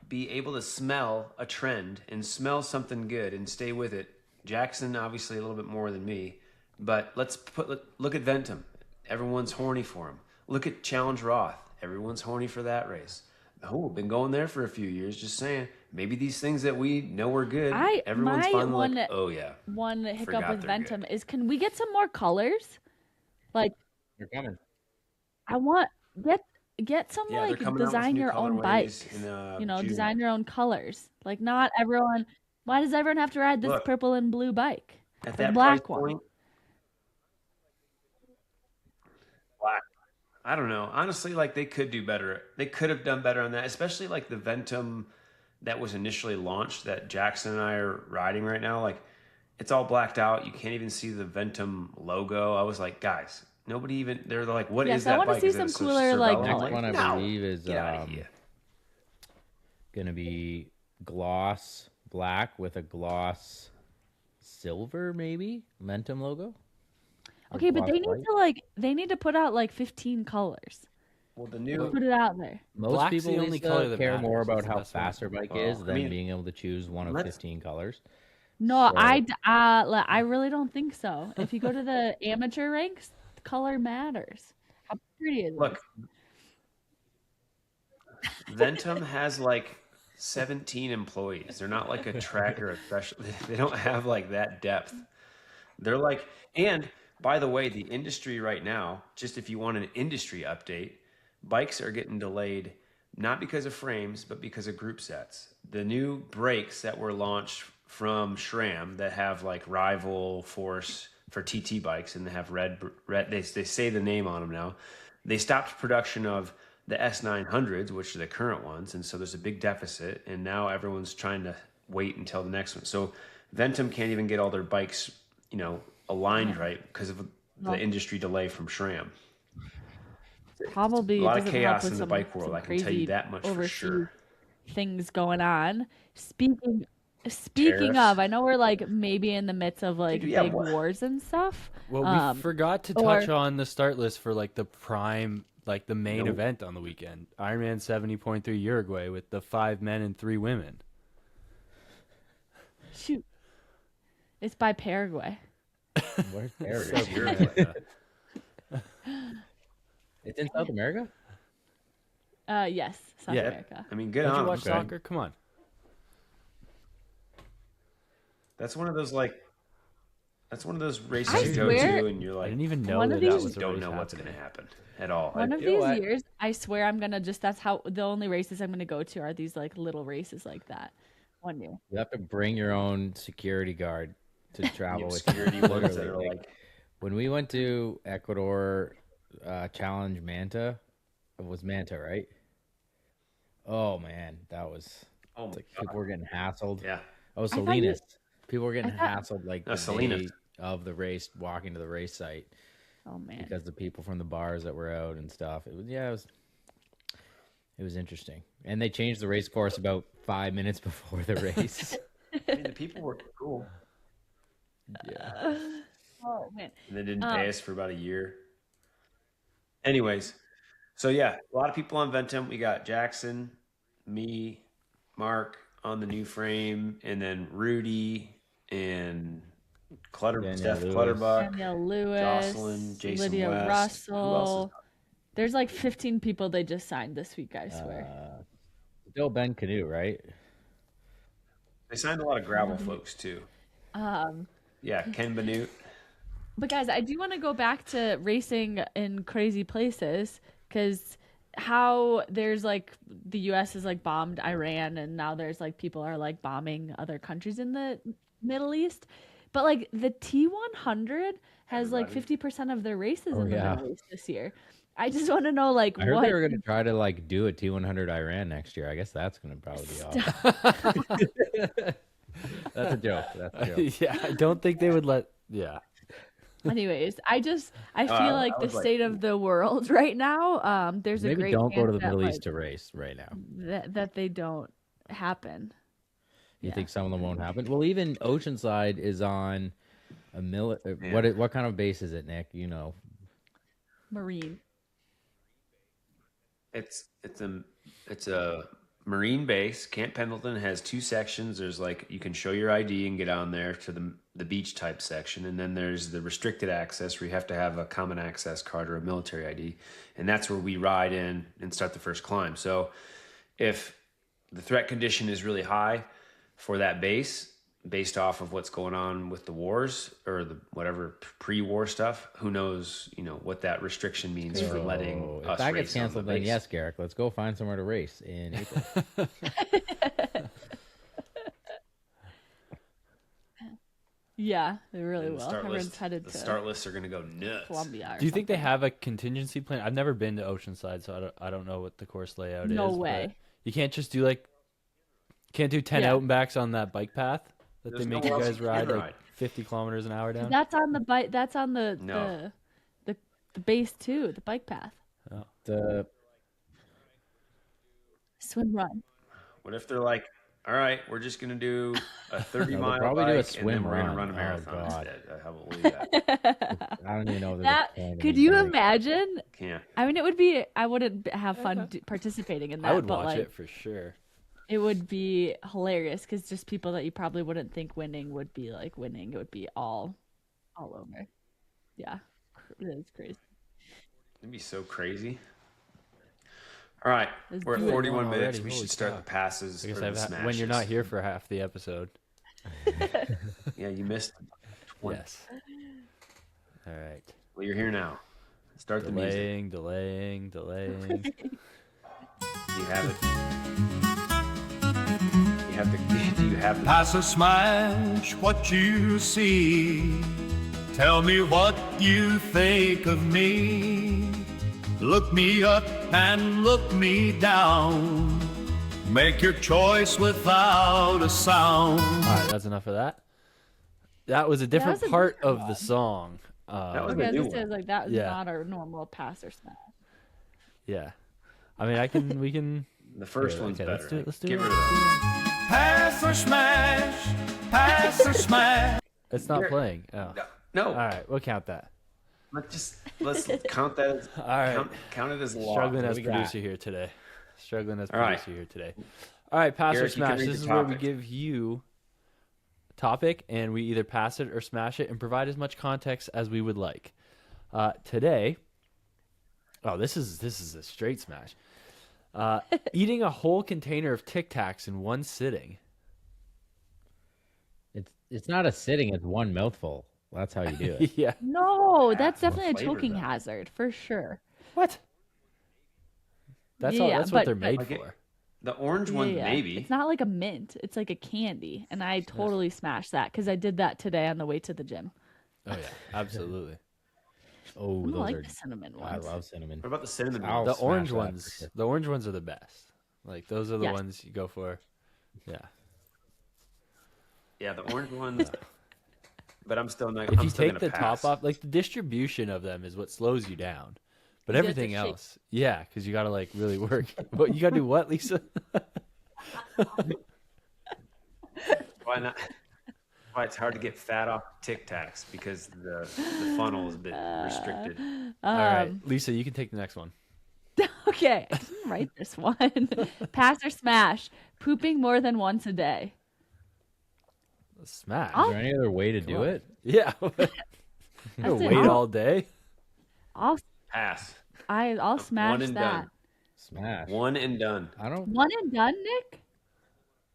be able to smell a trend and smell something good and stay with it. Jackson obviously a little bit more than me, but look at Ventum. Everyone's horny for him. Look at Challenge Roth. Everyone's horny for that race. Oh, been going there for a few years. Just saying, maybe these things that we know are good. Everyone's my finally one- like, oh yeah. One hiccup Forgot with they're Ventum good. is, can we get some more colors? Like, They're coming. I want get some Yeah, they're like coming out with design new your own colorways bikes. in, You know, June. design your own colors. Like, not everyone. Why does everyone have to ride this Look, purple and blue bike? At Or that the black price one. point, black. I don't know. Honestly, like they could do better. They could have done better on that, especially like the Ventum that was initially launched that Jackson and I are riding right now. Like, it's all blacked out. You can't even see the Ventum logo. I was like, guys, nobody even. They're like, what is Yes, I that wanna bike? see Is it some a cooler, like, Cervelo? I'm colors. Next one, I no. believe, is Get out of here. gonna be gloss black with a gloss silver, maybe Momentum logo. Or Okay, but gloss they need white. to they need to put out like 15 colors. Well, the new Put it out there. Most Black's people the only color that care matters. more It's about the how best one. fast their bike Well, is I than mean, being able to choose one of let's- 15 colors. No, So- I really don't think so. If you go to the amateur ranks, color matters. How pretty is Look, it? Ventum has like 17 employees. They're not like a tracker, especially. They don't have like that depth. They're like, and by the way, the industry right now, just if you want an industry update, bikes are getting delayed not because of frames, but because of group sets. The new brakes that were launched from SRAM that have like rival force for TT bikes and they have red they say the name on them now. They stopped production of the S900s, which are the current ones, and so there's a big deficit, and now everyone's trying to wait until the next one. So Ventum can't even get all their bikes, aligned right because of the industry delay from SRAM. Probably A lot it of doesn't help chaos with in the some- bike world, some I can tell you crazy that much for overseas sure. Things going on. Speaking Tariffs. of, I know we're like maybe in the midst of like Dude, yeah, big what- wars and stuff. Well, we forgot to touch or- on the start list for like the prime, like the main Nope. event on the weekend. Ironman 70.3 Uruguay with the 5 men and 3 women. Shoot, it's by Paraguay. Where's Paris? South America. It's in South America? Yes, South Yeah. America. I mean, good Don't on you 'em. watch okay. soccer? Come on. That's one of those races I you go swear- to and you're I like, didn't even know One that of that these- was a don't race know what's going happening. to happen at all. One of you know these what? years, I swear I'm gonna that's how the only races I'm gonna go to are these like little races like that. One year. You have to bring your own security guard to travel with you. Obscurity ones that are Literally, like, when we went to Ecuador, Challenge Manta, it was Manta, right? Oh man, that was oh it's my like God. people were getting hassled. Yeah. Oh, I thought you- Salinas. People were getting I thought- hassled like No, the Salinas. day of the race, walking to the race site Oh man. because the people from the bars that were out and stuff. It was interesting. And they changed the race course about 5 minutes before the race. I mean, the people were cool. Oh man. And they didn't pay us for about a year. Anyways, so yeah, a lot of people on Ventum. We got Jackson, me, Mark on the new frame, and then Rudy and Daniel Steph Lewis. Clutterbuck. Danielle Lewis, Jocelyn, Jason Lydia West. Who else Russell. There's like 15 people they just signed this week, I swear. Still Ben Canoe, right? They signed a lot of gravel folks too. Yeah, Ken Benute. But guys, I do want to go back to racing in crazy places because how there's like the U.S. has like bombed Iran and now there's like people are like bombing other countries in the Middle East. But like the T100 has like 50% of their races in the yeah. Middle East this year. I just want to know like I heard what they were going to try to like do a T100 Iran next year. I guess that's going to probably be off. That's a joke. That's a joke. Yeah, I don't think they would let. Yeah. Anyways, I feel I like the was like- state of the world right now. There's a Maybe great don't go to the chance Middle that, East to race right now. that they don't happen. You Yeah. think some of them won't happen? Well, even Oceanside is on a what kind of base is it, Nick? You know, Marine. It's a Marine base. Camp Pendleton has 2 sections. There's like you can show your ID and get on there to the beach type section, and then there's the restricted access where you have to have a common access card or a military ID, and that's where we ride in and start the first climb. So if the threat condition is really high for that base, based off of what's going on with the wars or the whatever pre-war stuff, who knows, what that restriction means for letting so us if that race gets canceled, on the then base. yes, Garrick, let's go find somewhere to race in April. Yeah, they really And will. Everyone's headed the to start lists are going to go nuts. Colombia. Do you think they have a contingency plan? I've never been to Oceanside, so I don't know what the course layout is. No but way. You can't just do can't do 10 Yeah. out and backs on that bike path that There's they make nowhere you else guys you can ride ride. like 50 kilometers an hour down? That's on the bike. That's on the No. the base too. The bike path. The Swim run. What if they're like, all right, we're just gonna do a 30-mile probably do a bike, and swim then we're gonna run. run a Oh, marathon God. instead. How about we do that? I don't even know if there's That a point in could me you doing it. imagine? Can't. I mean, it would be. I wouldn't have fun participating in that. I would but watch like, it for sure. it would be hilarious because just people that you probably wouldn't think winning would be like winning. It would be all over. Yeah, it is crazy. It'd be so crazy. All right, Let's we're at do it. 41 Already, minutes. We holy should start cow. the passes I guess or the I've smashes. when you're not here for half the episode. Yeah, you missed. 20. Yes. All right. Well, you're here now. Start the music. Delaying. You have it. You have the. Do you have the? Pass or smash what you see. Tell me what you think of me. Look me up and look me down. Make your choice without a sound. All right, that's enough of that. That was a different was a part different of the song. That was Okay, a I new was one. like that was Yeah. not our normal pass or smash. Yeah. I mean, we can. The first Okay, one's okay, better. let's do Get it. rid of that. Pass or smash. Pass or smash. It's not Here. playing. Oh. No. All right, we'll count that. Let's count that. As, All right. count it as lost. Struggling What as we got? producer here today. All right. All right, pass or Garrett, you can smash. read This the is where we topic. give you a topic, and we either pass it or smash it, and provide as much context as we would like. Today, this is a straight smash. Eating a whole container of Tic Tacs in one sitting. It's not a sitting, it's one mouthful. That's how you do it. Yeah. No, that's what definitely a flavor choking though? hazard for sure. What? That's Yeah, that's what but- they're but- made Like it- for. The orange one, Yeah. maybe. It's not like a mint. It's like a candy, and I totally smashed that because I did that today on the way to the gym. Oh yeah, absolutely. Oh, I don't those like are. the cinnamon I ones. love cinnamon. What about the cinnamon I'll one? The smash orange that for ones, sure. the orange ones are the best. Like those are the Yes. ones you go for. Yeah. Yeah, the orange ones. But I'm still not. If I'm you still take gonna the pass. top off, like the distribution of them is what slows you down. But You have to everything shake. else, yeah, because you gotta like really work. But you gotta do what, Lisa? Why not? Why it's hard to get fat off Tic Tacs because the funnel is a bit restricted. All right, Lisa, you can take the next one. Okay, I didn't write this one. Pass or smash? Pooping more than once a day. Smash. Oh. Is there any other way to do on. it? Yeah. You That's gonna it. wait all day. I'll Pass. I'll smash One and that. done. Smash. One and done. I don't. One and done, Nick.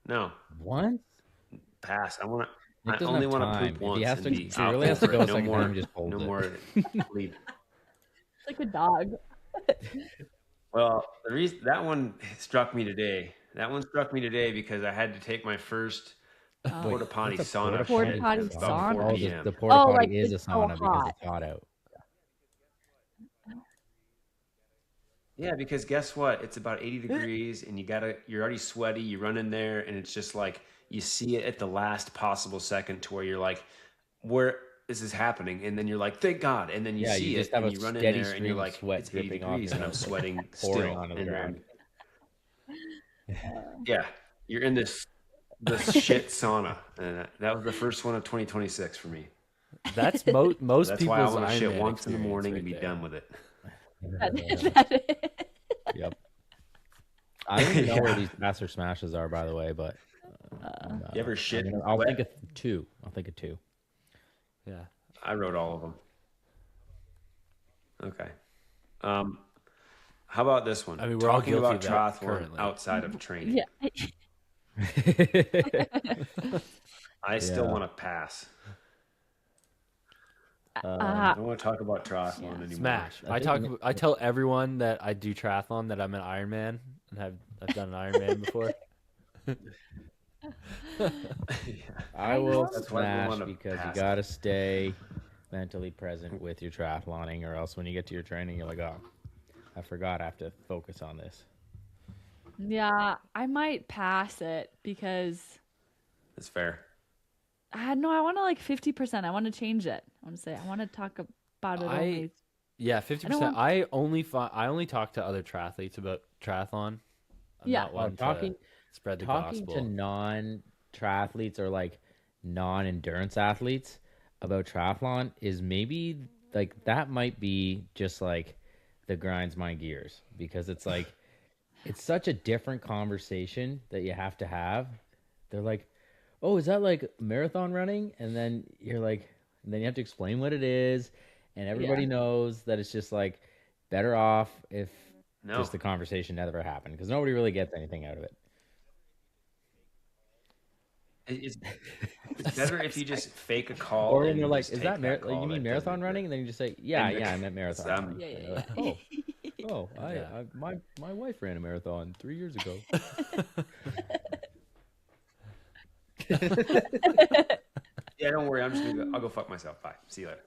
No, One? pass. I want to. Nick I doesn't only have want to time. poop If once. he has and to, be if he really out has to for go it. a second more, time, just holds no it. more leave. It's like a dog. Well, the reason that one struck me today. That one struck me today because I had to take my first porta potty What's a sauna. Porta shit potty at about 4 sauna? Oh, p.m. the porta Oh, potty like, is a it's so sauna because hot. it's hot out. Yeah, because guess what? It's about 80 degrees and you're already sweaty. You run in there and it's just like you see it at the last possible second to where you're like, where is this happening? And then you're like, thank God. And then you Yeah, see you it just have and a you run in steady there and stream you're of like, sweat it's 80 dripping off degrees your and I'm nose, sweating pouring still. onto the And ground. yeah, you're in this shit sauna. And that was the first one of 2026 for me. That's most That's why I people's want to shit Ironman once in the experience morning right and be there. done with it. Yep. I don't even know where Yeah. these master smashes are, by the way, but You ever shit? I'll wet? think of two. I'll think of two. Yeah. I wrote all of them. Okay. How about this one? I mean, we're all talking guilty about of that triathlon currently. outside of training. Yeah. I still Yeah. want to pass. Uh, I don't want to talk about triathlon anymore. Smash. I think I tell everyone that I do triathlon that I'm an Ironman and I've done an Ironman before. I will That's why we smash wanna because you pass. got to stay mentally present with your triathloning, or else when you get to your training, you're like, oh, I forgot I have to focus on this. yeah, I might pass it because That's fair. I want to like 50%. I want to change it. I want to say I want to talk about it only. Yeah, 50%. want- I only talk to other triathletes about triathlon. I'm Yeah. not one to- Talking spread the talking gospel. to non-triathletes or like non-endurance athletes about triathlon is maybe like that might be just like the grinds my gears, because it's like it's such a different conversation that you have to have. They're like, oh, is that like marathon running? And then you're like, and then you have to explain what it is, and everybody knows that it's just like better off if No. just the conversation never happened, because nobody really gets anything out of it. It's better if you just fake a call. Or when and they're like, just is take that call you mean that marathon doesn't- running? And then you just say, yeah, And- I meant marathon. Some- running. Yeah, And yeah, they're yeah. like, oh, Yeah. my wife ran a marathon 3 years ago. Yeah, don't worry. I'm just gonna go. I'll go fuck myself. Bye. See you later.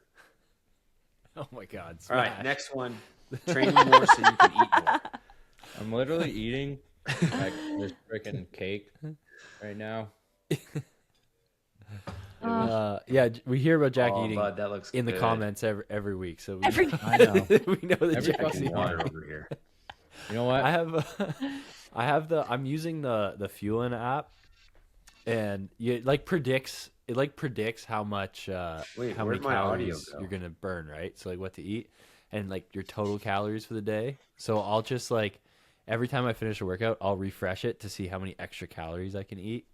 Oh my God! All right, smash. next one. Training more so you can eat more. I'm literally eating like this freaking cake right now. Yeah, we hear about Jack Oh, eating bud, that looks in the good. comments every week, so we, Every I know. we know that Every Jack's fucking eating. Water over here. You know what? I'm using the Fuelin app, and it predicts how much Wait, how many where'd my audio calories go? you're gonna burn, right? So like what to eat and like your total calories for the day. So I'll just like every time I finish a workout, I'll refresh it to see how many extra calories I can eat.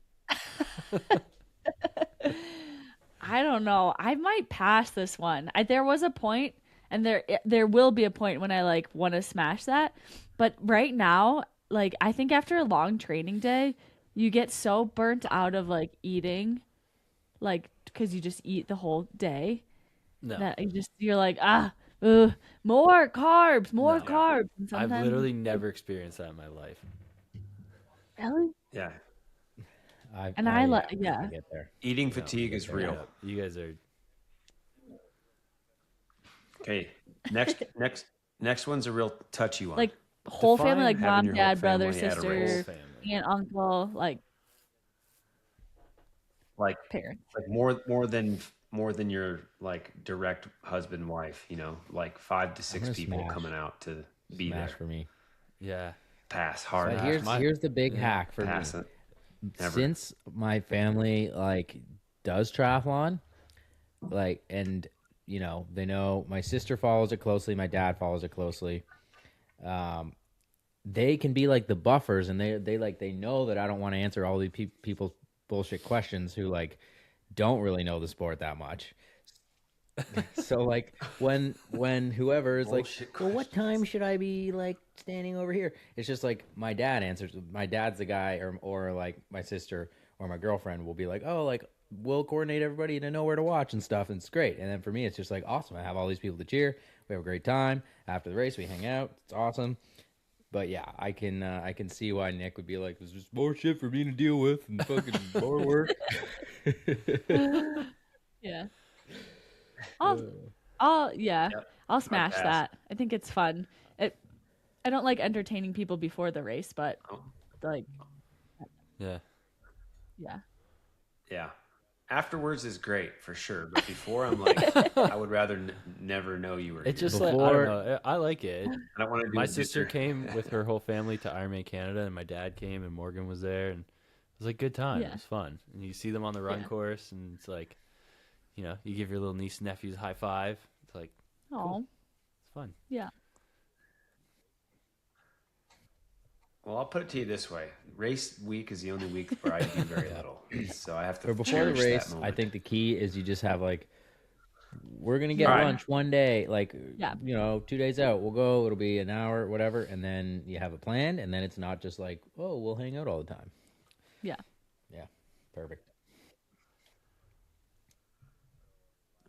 I don't know. I might pass this one. There was a point, and there will be a point when I like want to smash that. But right now, like I think after a long training day, you get so burnt out of like eating, like because you just eat the whole day No, that you're like more carbs, more No. carbs. And I've sometimes literally never experienced that in my life. really. Yeah, And I yeah. get there. eating fatigue is real. Yeah, you guys are Okay, next one's a real touchy one. Like whole Define family, like having mom, your whole dad, brother, family at a sister, race. family. aunt, uncle, like like parents. like more than your like direct husband wife. You know, like 5 to 6 gonna people smash. coming out to be Smash there. for me. Yeah. Pass hard. But Smash. here's the big hack for Pass me. it. Never. Since my family like does triathlon, like, and you know, they know my sister follows it closely, my dad follows it closely. They can be like the buffers, and they know that I don't want to answer all these people's bullshit questions who like don't really know the sport that much. So like when whoever is like, Bullshit well, what time should I be like standing over here? It's just like my dad answers. My dad's the guy, or like my sister or my girlfriend will be like, oh, like we'll coordinate everybody to know where to watch and stuff, and it's great. And then for me, it's just like awesome. I have all these people to cheer. We have a great time after the race. We hang out. It's awesome. But yeah, I can see why Nick would be like, there's just more shit for me to deal with and fucking more work. Yeah. I'll smash pass. that. I think it's fun. I don't like entertaining people before the race, but Oh. like Yeah. yeah. Yeah. Afterwards is great for sure, but before I'm like, I would rather never know you were. It's here. just like I Before- don't know. I like it. I don't want to do My the sister picture. came with her whole family to Ironman Canada, and my dad came, and Morgan was there, and it was like good time. Yeah. It was fun, and you see them on the run Yeah. course, and it's like, you know, you give your little niece and nephews a high five. It's like Oh, it's fun. yeah. Well, I'll put it to you this way: race week is the only week where I do very little, so I have to. Or before the cherish that race, I moment. think the key is you just have like, we're gonna get Right. lunch one day, like, Yeah. you know, 2 days out, we'll go. It'll be an hour, whatever, and then you have a plan, and then it's not just like, oh, we'll hang out all the time. Yeah. Yeah, perfect.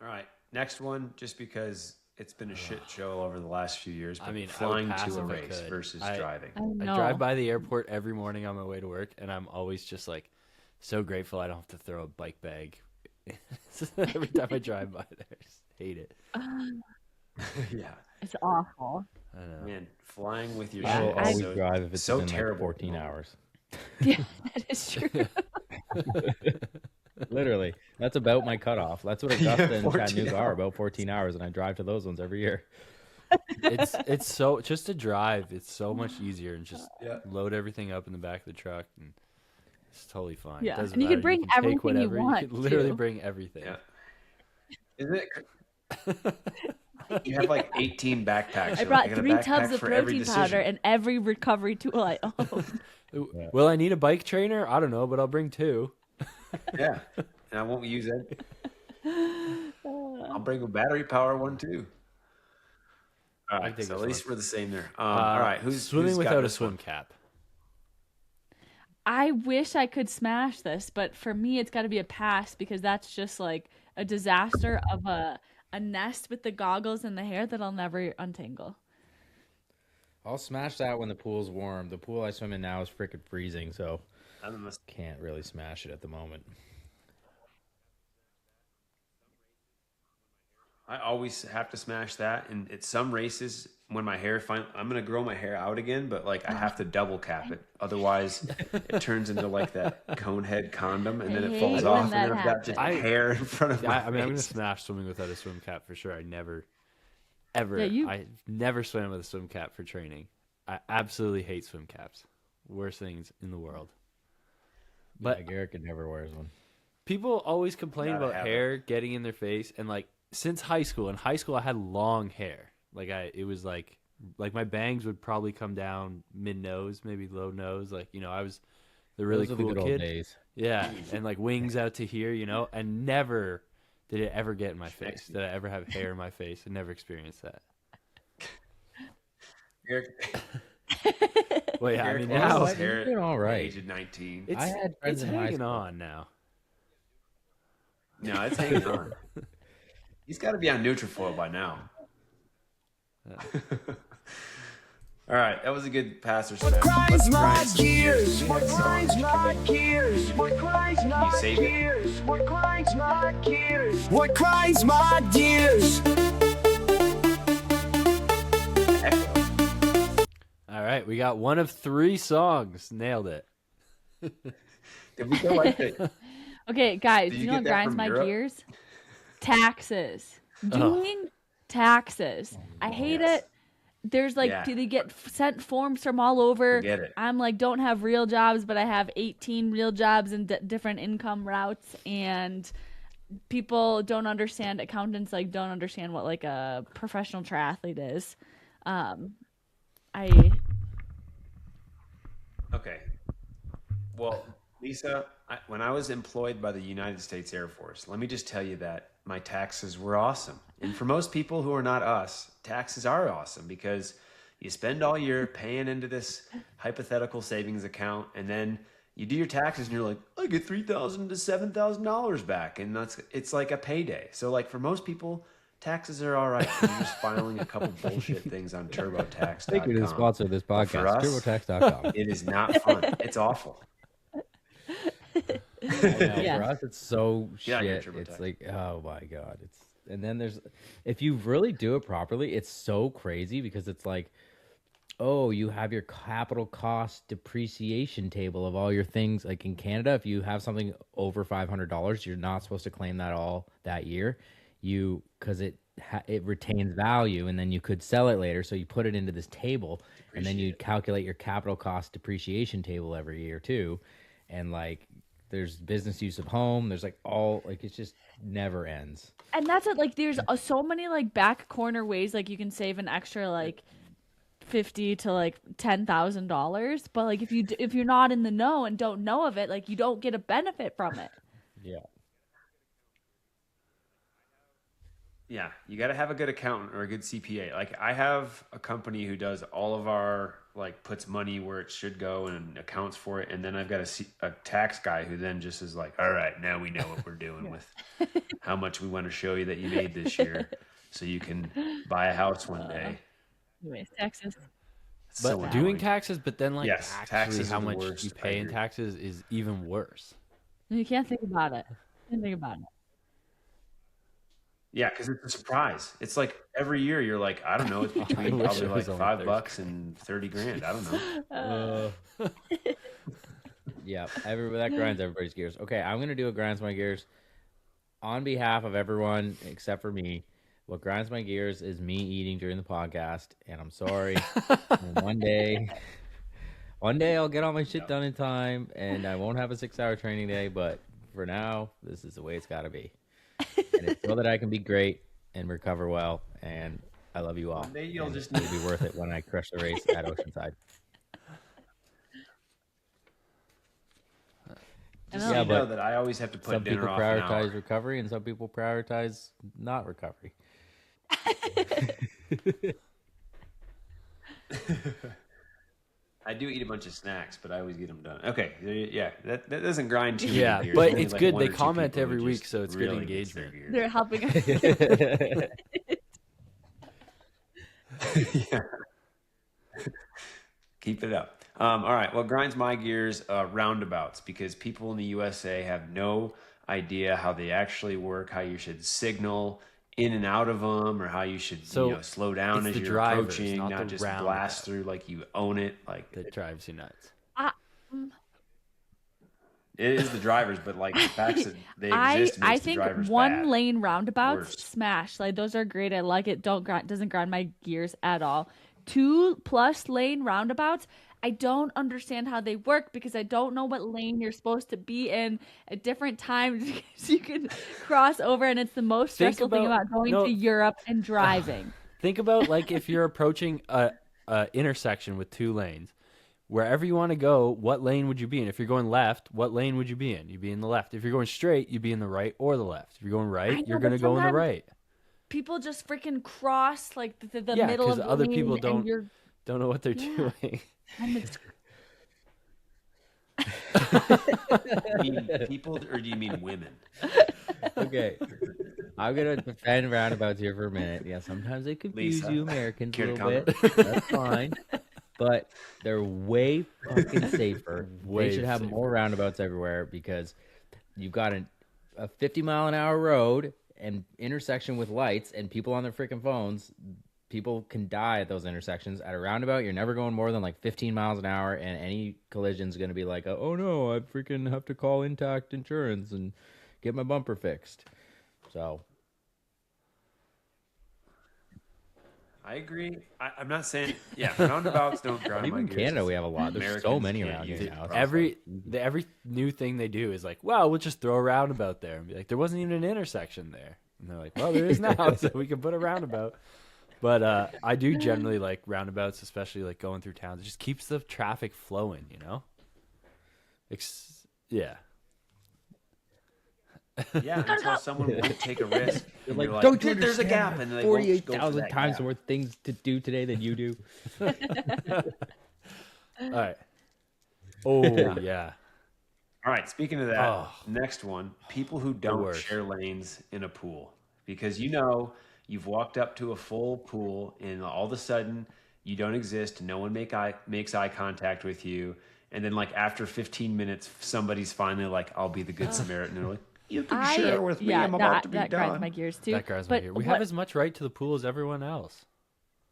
All right, next one, just because it's been a shit show over the last few years. I But mean, I would flying pass to a if I race could. versus I- driving. I I know. drive by the airport every morning on my way to work, and I'm always just like so grateful I don't have to throw a bike bag every time I drive by there. I just hate it. Yeah, It's awful. I don't know. man, flying with your I will shit always is so, drive if it's so within terrible. like 14 hours. Yeah, that is true. Literally, that's about my cutoff. That's what Augusta and 14 Chattanooga are, hours. about 14 hours, and I drive to those ones every year. It's so just to drive. It's so much easier, and just Yeah. load everything up in the back of the truck. And It's totally fine. Yeah, It doesn't and you can matter. bring can take everything you whatever. want, You can literally too. bring everything. Yeah. Is it? You have like 18 backpacks. I You're brought like, I got a 3 backpack tubs of for every protein powder decision. and every recovery tool I own. Will I need a bike trainer? I don't know, but I'll bring 2. Yeah, and I won't use it. I'll bring a battery power one too. All I right, think so at this least one. we're the same there. All right, who's swimming who's got without a this swim one? cap? I wish I could smash this, but for me, it's got to be a pass because that's just like a disaster of a nest with the goggles and the hair that I'll never untangle. I'll smash that when the pool's warm. The pool I swim in now is freaking freezing, so I don't know. can't really smash it at the moment. I always have to smash that, and at some races, when my hair I'm gonna grow my hair out again, but like I have to double cap it, otherwise it turns into like that cone head condom, and then I it falls hate off, when and then that I've got just happens. hair in front of my I mean, I'm gonna face. smash swimming without a swim cap for sure. I never, ever. Yeah, I never swam with a swim cap for training. I absolutely hate swim caps. Worst things in the world. But Yeah, Garrett never wears one. people always complain Gotta about have hair getting in their face, and like since high school. In high school, I had long hair. Like it was like my bangs would probably come down mid nose, maybe low nose. Like I was the really Those are cool the good kid. old days. Yeah, and like wings out to here, and never did it ever get in my face. Did I ever have hair in my face? I never experienced that. Eric, Well, yeah, I Eric mean lost now his hair You're doing all at the right. age of 19. it's I had friends it's in high hanging school. on now. No, it's hanging on. He's got to be on Nutrafol by now. All right, that was a good pass or smash. Grinds Let's my grind some gears. to the What next song. grinds my gears? What grinds my save it? gears? What grinds my gears? What grinds my gears? All right, we got one of 3 songs. Nailed it. Did we go like that? Okay, guys, Did do you you know get what that grinds from my Europe? gears? Taxes. Doing taxes. I hate Yes. it. There's like, Yeah. do they get sent forms from all over? Forget it. I'm like, don't have real jobs, but I have 18 real jobs in different income routes, and people don't understand. Accountants like don't understand what like a professional triathlete is. I Okay. Well, Lisa, when I was employed by the United States Air Force, let me just tell you that my taxes were awesome. And for most people who are not us, taxes are awesome because you spend all year paying into this hypothetical savings account, and then you do your taxes, and you're like, I get $3,000 to $7,000 back, and it's like a payday. So, like for most people, taxes are all right. You're just filing a couple bullshit things on TurboTax.com. Thank you to the sponsor of this But for podcast, us, TurboTax.com. It is not fun. It's awful. Yeah. For us, it's so Yeah, I get shit. TurboTax. It's like, oh my god, and then there's, if you really do it properly, it's so crazy because it's like, oh, you have your capital cost depreciation table of all your things. Like in Canada, if you have something over $500, you're not supposed to claim that all that year, because it retains value, and then you could sell it later. So you put it into this table, and then you calculate your capital cost depreciation table every year too, and like. There's business use of home. There's like it just never ends. And that's it. Like, there's so many like back corner ways like you can save an extra like $50,000 to like $10,000. But like if you're not in the know and don't know of it, like you don't get a benefit from it. Yeah. Yeah, you got to have a good accountant or a good CPA. Like I have a company who does all of our puts money where it should go and accounts for it, and then I've got a tax guy who then just is like, all right, now we know what we're doing with how much we want to show you that you made this year, so you can buy a house one day. Anyways, Texas. It's But so doing annoying. taxes, but then like Yes, actually taxes how are the much worst. you I pay in agree. taxes is even worse. You can't think about it. Can't think about it. Yeah, because it's a surprise. It's like every year you're like, I don't know, it's between wish probably it like was only $5 and 30 grand. I don't know. Yeah, that grinds everybody's gears. Okay, I'm gonna do what grinds my gears on behalf of everyone except for me. What grinds my gears is me eating during the podcast, and I'm sorry. And one day One day I'll get all my shit done in time, and I won't have a 6-hour training day. But for now, this is the way it's got to be. And it's so that I can be great and recover well. And I love you all. One day you'll And just it'll be worth it when I crush the race at Oceanside. Just I so know. you know that I always have to put Some dinner people off an prioritize hour. recovery, and some people prioritize not recovery. I do eat a bunch of snacks, but I always get them done. Okay, yeah, that doesn't grind too many Yeah, gears. but Only it's like good. one They or two comment people every who week, just so it's good really gets their engagement. gears. They're helping us. Yeah. Keep it up. All right. What grinds my gears? Roundabouts, because people in the USA have no idea how they actually work, how you should signal in and out of them, or how you should So, slow down it's as the you're drivers, approaching, not not the just roundabout. blast through like you own it. Like That drives you nuts. it is the drivers, but like the facts that they I exist makes the think drivers one bad. lane roundabouts Worse. smash. Like those are great. I like it. Doesn't grind my gears at all. 2+ lane roundabouts. I don't understand how they work because I don't know what lane you're supposed to be in at different times so you can cross over, and it's the most Think stressful thing about- about going no. to Europe and driving. Think about like if you're approaching a intersection with 2 lanes. Wherever you want to go, what lane would you be in? If you're going left, what lane would you be in? You'd be in the left. If you're going straight, you'd be in the right or the left. If you're going I right, know, you're but going to go in the sometimes right. People just freaking cross like the Yeah, middle of 'cause the other lane, people and don't- you're Don't know what they're Yeah. doing. and it's You mean people, or do you mean women? Okay. I'm going to defend roundabouts here for a minute. Yeah, sometimes they confuse Lisa, you Americans a care to little bit. comment? That's fine. But they're way fucking safer. Way They should have safer. more roundabouts everywhere because you've got a 50-mile-an-hour road and intersection with lights and people on their freaking phones. People can die at those intersections. At a roundabout, you're never going more than like 15 miles an hour, and any collision is going to be like, oh no, I freaking have to call Intact Insurance and get my bumper fixed. So I agree. I'm not saying, roundabouts don't grind even my in gears. Canada, we have a lot. There's so Americans many can't around use here it now. properly. Every new thing they do is like, well, we'll just throw a roundabout there and be like, there wasn't even an intersection there. And they're like, well, there is now, so we can put a roundabout. But I do generally like roundabouts, especially like going through towns. It just keeps the traffic flowing, you know? Yeah. Yeah, until someone won't take a risk. And Like, you're don't you "Dude, there's a understand? gap, and they won't go for 48,000 that times gap." more things to do today than you do. All right. Oh, yeah. All right, speaking of that, Oh. next one, people who don't worst. share lanes in a pool. Because you've walked up to a full pool and all of a sudden you don't exist, no one makes eye contact with you, and then like after 15 minutes somebody's finally like, I'll be the good Samaritan. They're like, you can share with me, I'm about to be that grinds done. my gears too. That grinds my But gear. We what- have as much right to the pool as everyone else.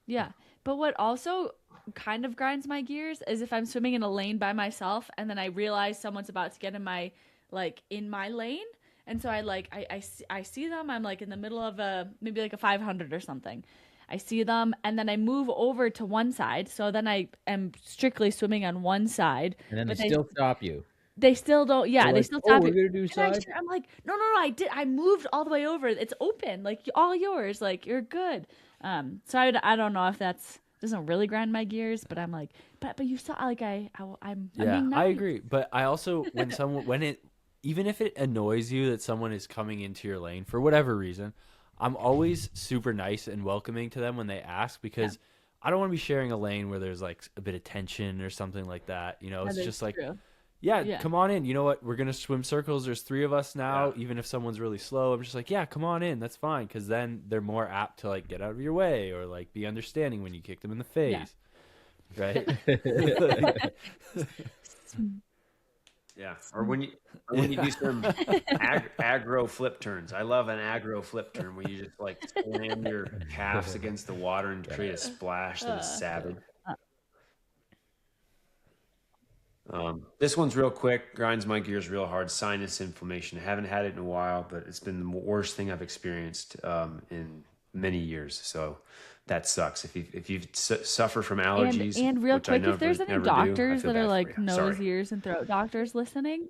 Yeah. But what also kind of grinds my gears is if I'm swimming in a lane by myself and then I realize someone's about to get in my lane. And so I see them. I'm like in the middle of maybe like a 500 or something. I see them and then I move over to one side. So then I am strictly swimming on one side. And then but they still stop you. they still don't. Yeah, They're they like, still "Oh, stop we're you. gonna do Can I side?" share? I'm like, no, I moved all the way over. It's open, like all yours. Like you're good. So I don't know if that's doesn't really grind my gears, but I'm like, but you saw like I'm Yeah, being I nice. agree. But I also even if it annoys you that someone is coming into your lane for whatever reason, I'm always super nice and welcoming to them when they ask because I don't want to be sharing a lane where there's like a bit of tension or something like that. You know, That it's is just like, true. yeah, come on in. You know what? We're going to swim circles. There's 3 of us now. Yeah. Even if someone's really slow, I'm just like, yeah, come on in. That's fine. Because then they're more apt to like get out of your way or like be understanding when you kick them in the face. Right? Yeah, or when you do some aggro flip turns. I love an aggro flip turn where you just like slam your calves against the water and create a splash that is savage. This one's real quick, grinds my gears real hard. Sinus inflammation. I haven't had it in a while, but it's been the worst thing I've experienced in many years. So that sucks. If you suffer from allergies, And real which I quick, if there's any never do, I doctors feel that are bad for like you. nose, Sorry. ears, and throat doctors listening,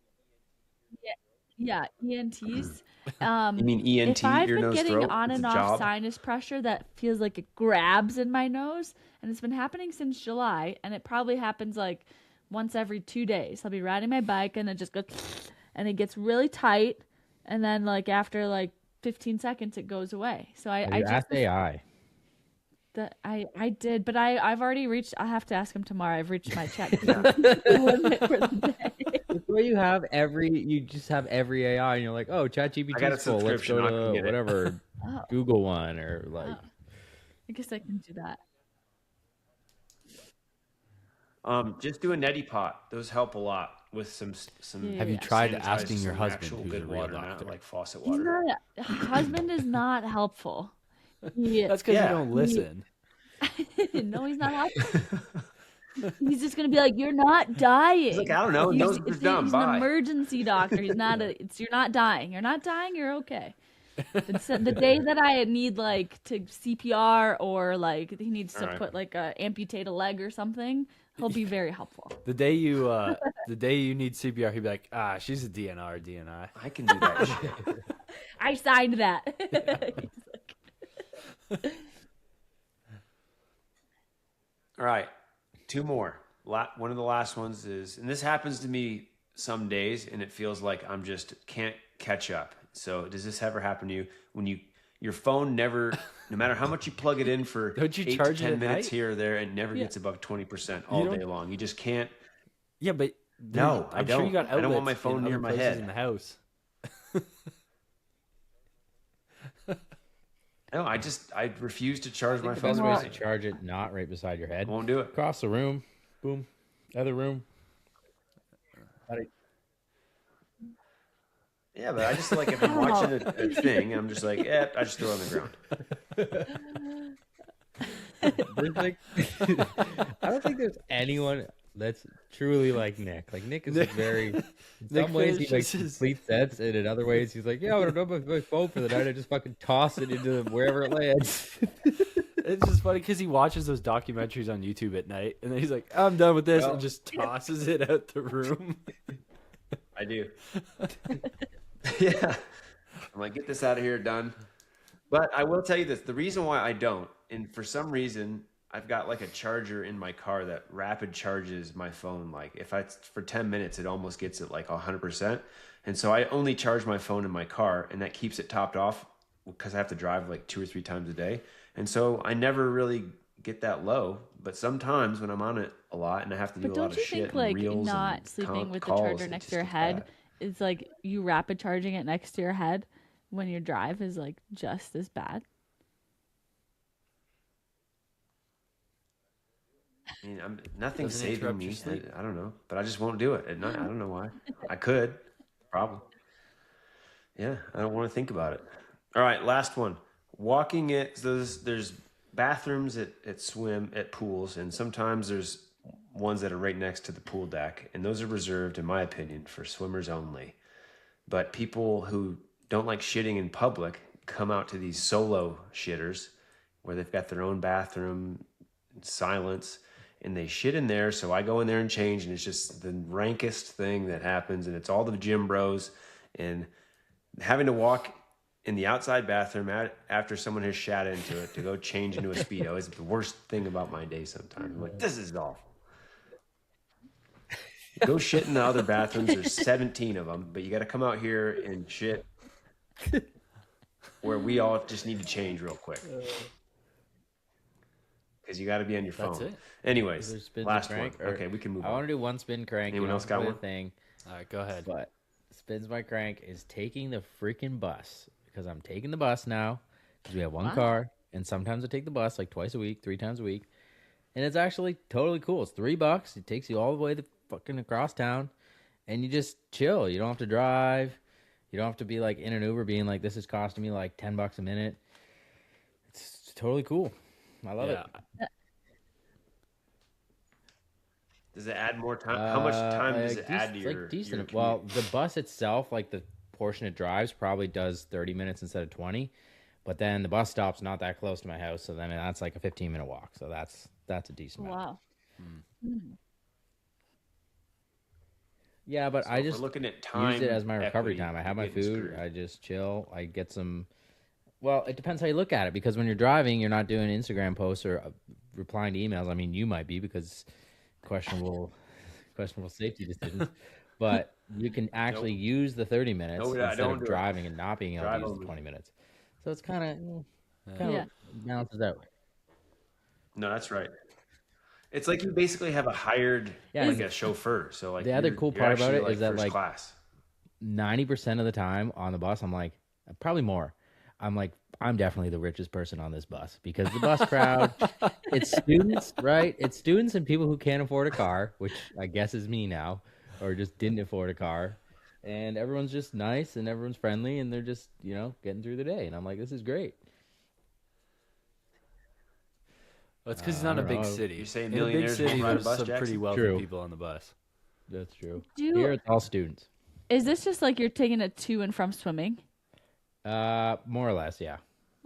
yeah, ENTs. You mean If ENT, I've ear, been nose, getting throat? on It's a and off job. sinus pressure that feels like it grabs in my nose, and it's been happening since July, and it probably happens like once every 2 days. I'll be riding my bike and it just goes, and it gets really tight, and then like after like 15 seconds, it goes away. So Have I you just asked AI? that I did, but I've already reached. I have to ask him tomorrow. I've reached my check limit for the day. It's where you just have every AI, and you're like, oh, I got ChatGPT a is full. Let's subscription. go I can to get it. whatever Oh, Google one or like. oh. I guess I can do that. Just do a neti pot. Those help a lot with some Yeah, Have you yeah. tried sanitized, asking your some husband, actual who's good a real water, doctor? not like faucet He's water. not. Husband is not helpful. He, That's because Yeah. you don't listen. no, he's not helpful. He's just gonna be like, "You're not dying." He's like, I don't know. Nose is dumb. He's an Bye. emergency doctor. He's not a. It's you're not dying. You're not dying. You're okay. The day that I need like to CPR or like he needs to Alright. put like amputate a leg or something, he'll be very helpful. The day you need CPR, he'd be like, she's a DNI. I can do that shit. I signed that. He's like, All right, two more. One of the last ones is, and this happens to me some days, and it feels like I'm just can't catch up. So, does this ever happen to you when your phone never, no matter how much you plug it in for Don't you 8 charge to it 10 at minutes night? here or there, it never Yeah. gets above 20% all don't- day long. You just can't. Yeah, but No, I I'm sure you don't. got I don't want my outlets phone in near other my places head. in the house. No, I refuse to charge I my think the phone. best way is to charge it not right beside your head. I won't do it. Across the room, boom, other room. Yeah, but I just like if I'm watching a thing, I'm just like, yeah, I just throw it on the ground. There's like, I don't think there's anyone that's truly like Nick. Like Nick is like very. In Nick some ways he finishes makes his- complete sense, and in other ways he's like, yeah, I don't know my phone for the night. I just fucking toss it into wherever it lands. It's just funny because he watches those documentaries on YouTube at night, and then he's like, "I'm done with this," Well- and just tosses it out the room. I do. Yeah. I'm like, get this out of here, done. But I will tell you this. The reason why I don't, and for some reason, I've got like a charger in my car that rapid charges my phone. Like if for 10 minutes, it almost gets it like 100%. And so I only charge my phone in my car, and that keeps it topped off because I have to drive like 2 or 3 times a day. And so I never really get that low. But sometimes when I'm on it a lot and I have to do but a lot don't of you shit think and like reels not and sleeping with the calls, charger it next just to your gets head bad. is like you rapid charging it next to your head when you drive is like just as bad? I mean, nothing's Doesn't saving interrupt me. your sleep. I don't know, but I just won't do it at night. I don't know why. I could, problem. Yeah, I don't want to think about it. All right, last one. Walking it. There's bathrooms at pools, and sometimes there's ones that are right next to the pool deck, and those are reserved, in my opinion, for swimmers only. But people who don't like shitting in public come out to these solo shitters where they've got their own bathroom, silence, and they shit in there. So I go in there and change, and it's just the rankest thing that happens, and it's all the gym bros, and having to walk in the outside bathroom after someone has shat into it to go change into a Speedo is the worst thing about my day sometimes. I'm like, this is awful. Go shit in the other bathrooms. There's 17 of them, but you got to come out here and shit where we all just need to change real quick. Because you got to be on your phone. That's it. Anyways, There's spin last one. crank, or- Okay, we can move I want on. to do one spin crank. Anyone you else don't got play the one? thing, All right, go ahead. but spins my crank is taking the freaking bus because I'm taking the bus now because we have one Wow. car, and sometimes I take the bus like twice a week, 3 times a week, and it's actually totally cool. It's $3. It takes you all the way to fucking across town, and you just chill. You don't have to drive. You don't have to be like in an Uber being like, this is costing me like $10 a minute. It's totally cool. I love Yeah, it. Does it add more time? How much time does it Like, add to dec- your like decent? your Well, commute? the bus itself, like the portion it drives, probably does 30 minutes instead of 20. But then the bus stop's not that close to my house, so then that's like a 15-minute walk. So that's a decent amount. Wow. Yeah, but So I if we're just looking at time use it as my recovery equity, time. I have you're my getting food. screwed. I just chill. I get some. Well, it depends how you look at it, because when you're driving, you're not doing Instagram posts or replying to emails. I mean, you might be, because questionable safety decisions. But you can actually use the 30 minutes No, I instead don't of do it. driving and not being able Drive to use the only. 20 minutes. So it's kind Yeah. of balances out. No, that's right. It's like you basically have a hired, Yeah, like and a chauffeur. So like the other you're- cool you're part about actually, it is that, first like, class. 90% of the time on the bus, I'm like, probably more. I'm like, I'm definitely the richest person on this bus, because the bus crowd, it's students, right? It's students and people who can't afford a car, which I guess is me now, or just didn't afford a car. And everyone's just nice and everyone's friendly and they're just, getting through the day. And I'm like, this is great. Well, it's because he's not I in a don't big know. city. You're saying In a big millionaires city, won't ride a there's bus, some pretty Jackson? wealthy True. people on the bus. That's true. Do you- Here it's all students. Is this just like you're taking it to and from swimming? More or less, yeah.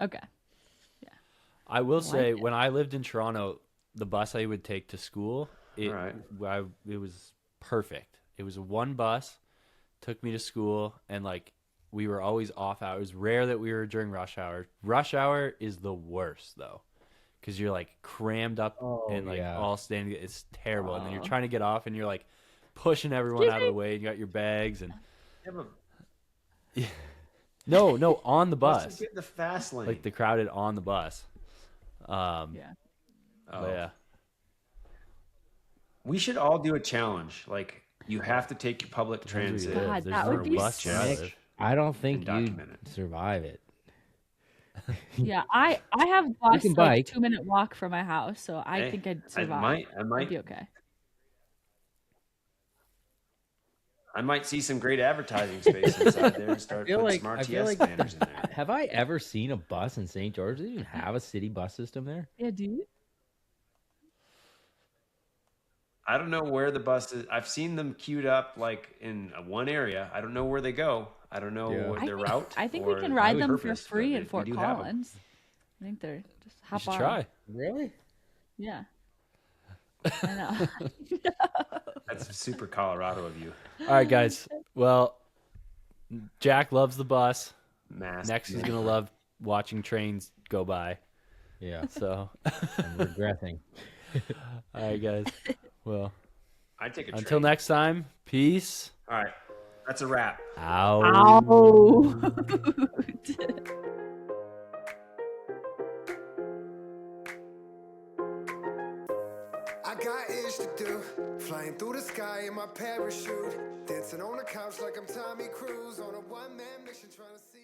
Okay. I will say, it. when I lived in Toronto, the bus I would take to school, it Alright. it was perfect. It was one bus, took me to school, and like we were always off hours. It was rare that we were during rush hour. Rush hour is the worst though, because you're like crammed up and like yeah. all standing. It's terrible, and then you're trying to get off, and you're like pushing everyone out of the way. And you got your bags and no on the bus, Get the fast lane. like the crowded on the bus. Yeah. But yeah. We should all do a challenge. Like you have to take your public transit. God, There's that no would be bus where I live. I don't think And you'd document it. survive it. Yeah, I have bus can like bike. 2-minute walk from my house, so I Hey, think I'd I survive. might I'd be okay. I might see some great advertising space inside there and start feel putting like- some I feel RTS like- banners in there. Have I ever seen a bus in St. George? Do they even have a city bus system there? Yeah, dude. I don't know where the bus is. I've seen them queued up like in one area. I don't know where they go. I don't know Yeah. what I their think, route. I think we or can ride them purpose, for free but in we Fort do have 'em. Collins. I think they're just You hop should on. try. Really? Yeah. I know. That's super Colorado of you. All right, guys. Well, Jack loves the bus. Mass. Next, he's gonna love watching trains go by. Yeah. So, I'm regretting. all right, guys. Well, I take a until train. next time, peace. All right. That's a wrap. Out. Ow. I got ish to do. Flying through the sky in my parachute. Dancing on the couch like I'm Tommy Cruise on a one-man mission trying to see.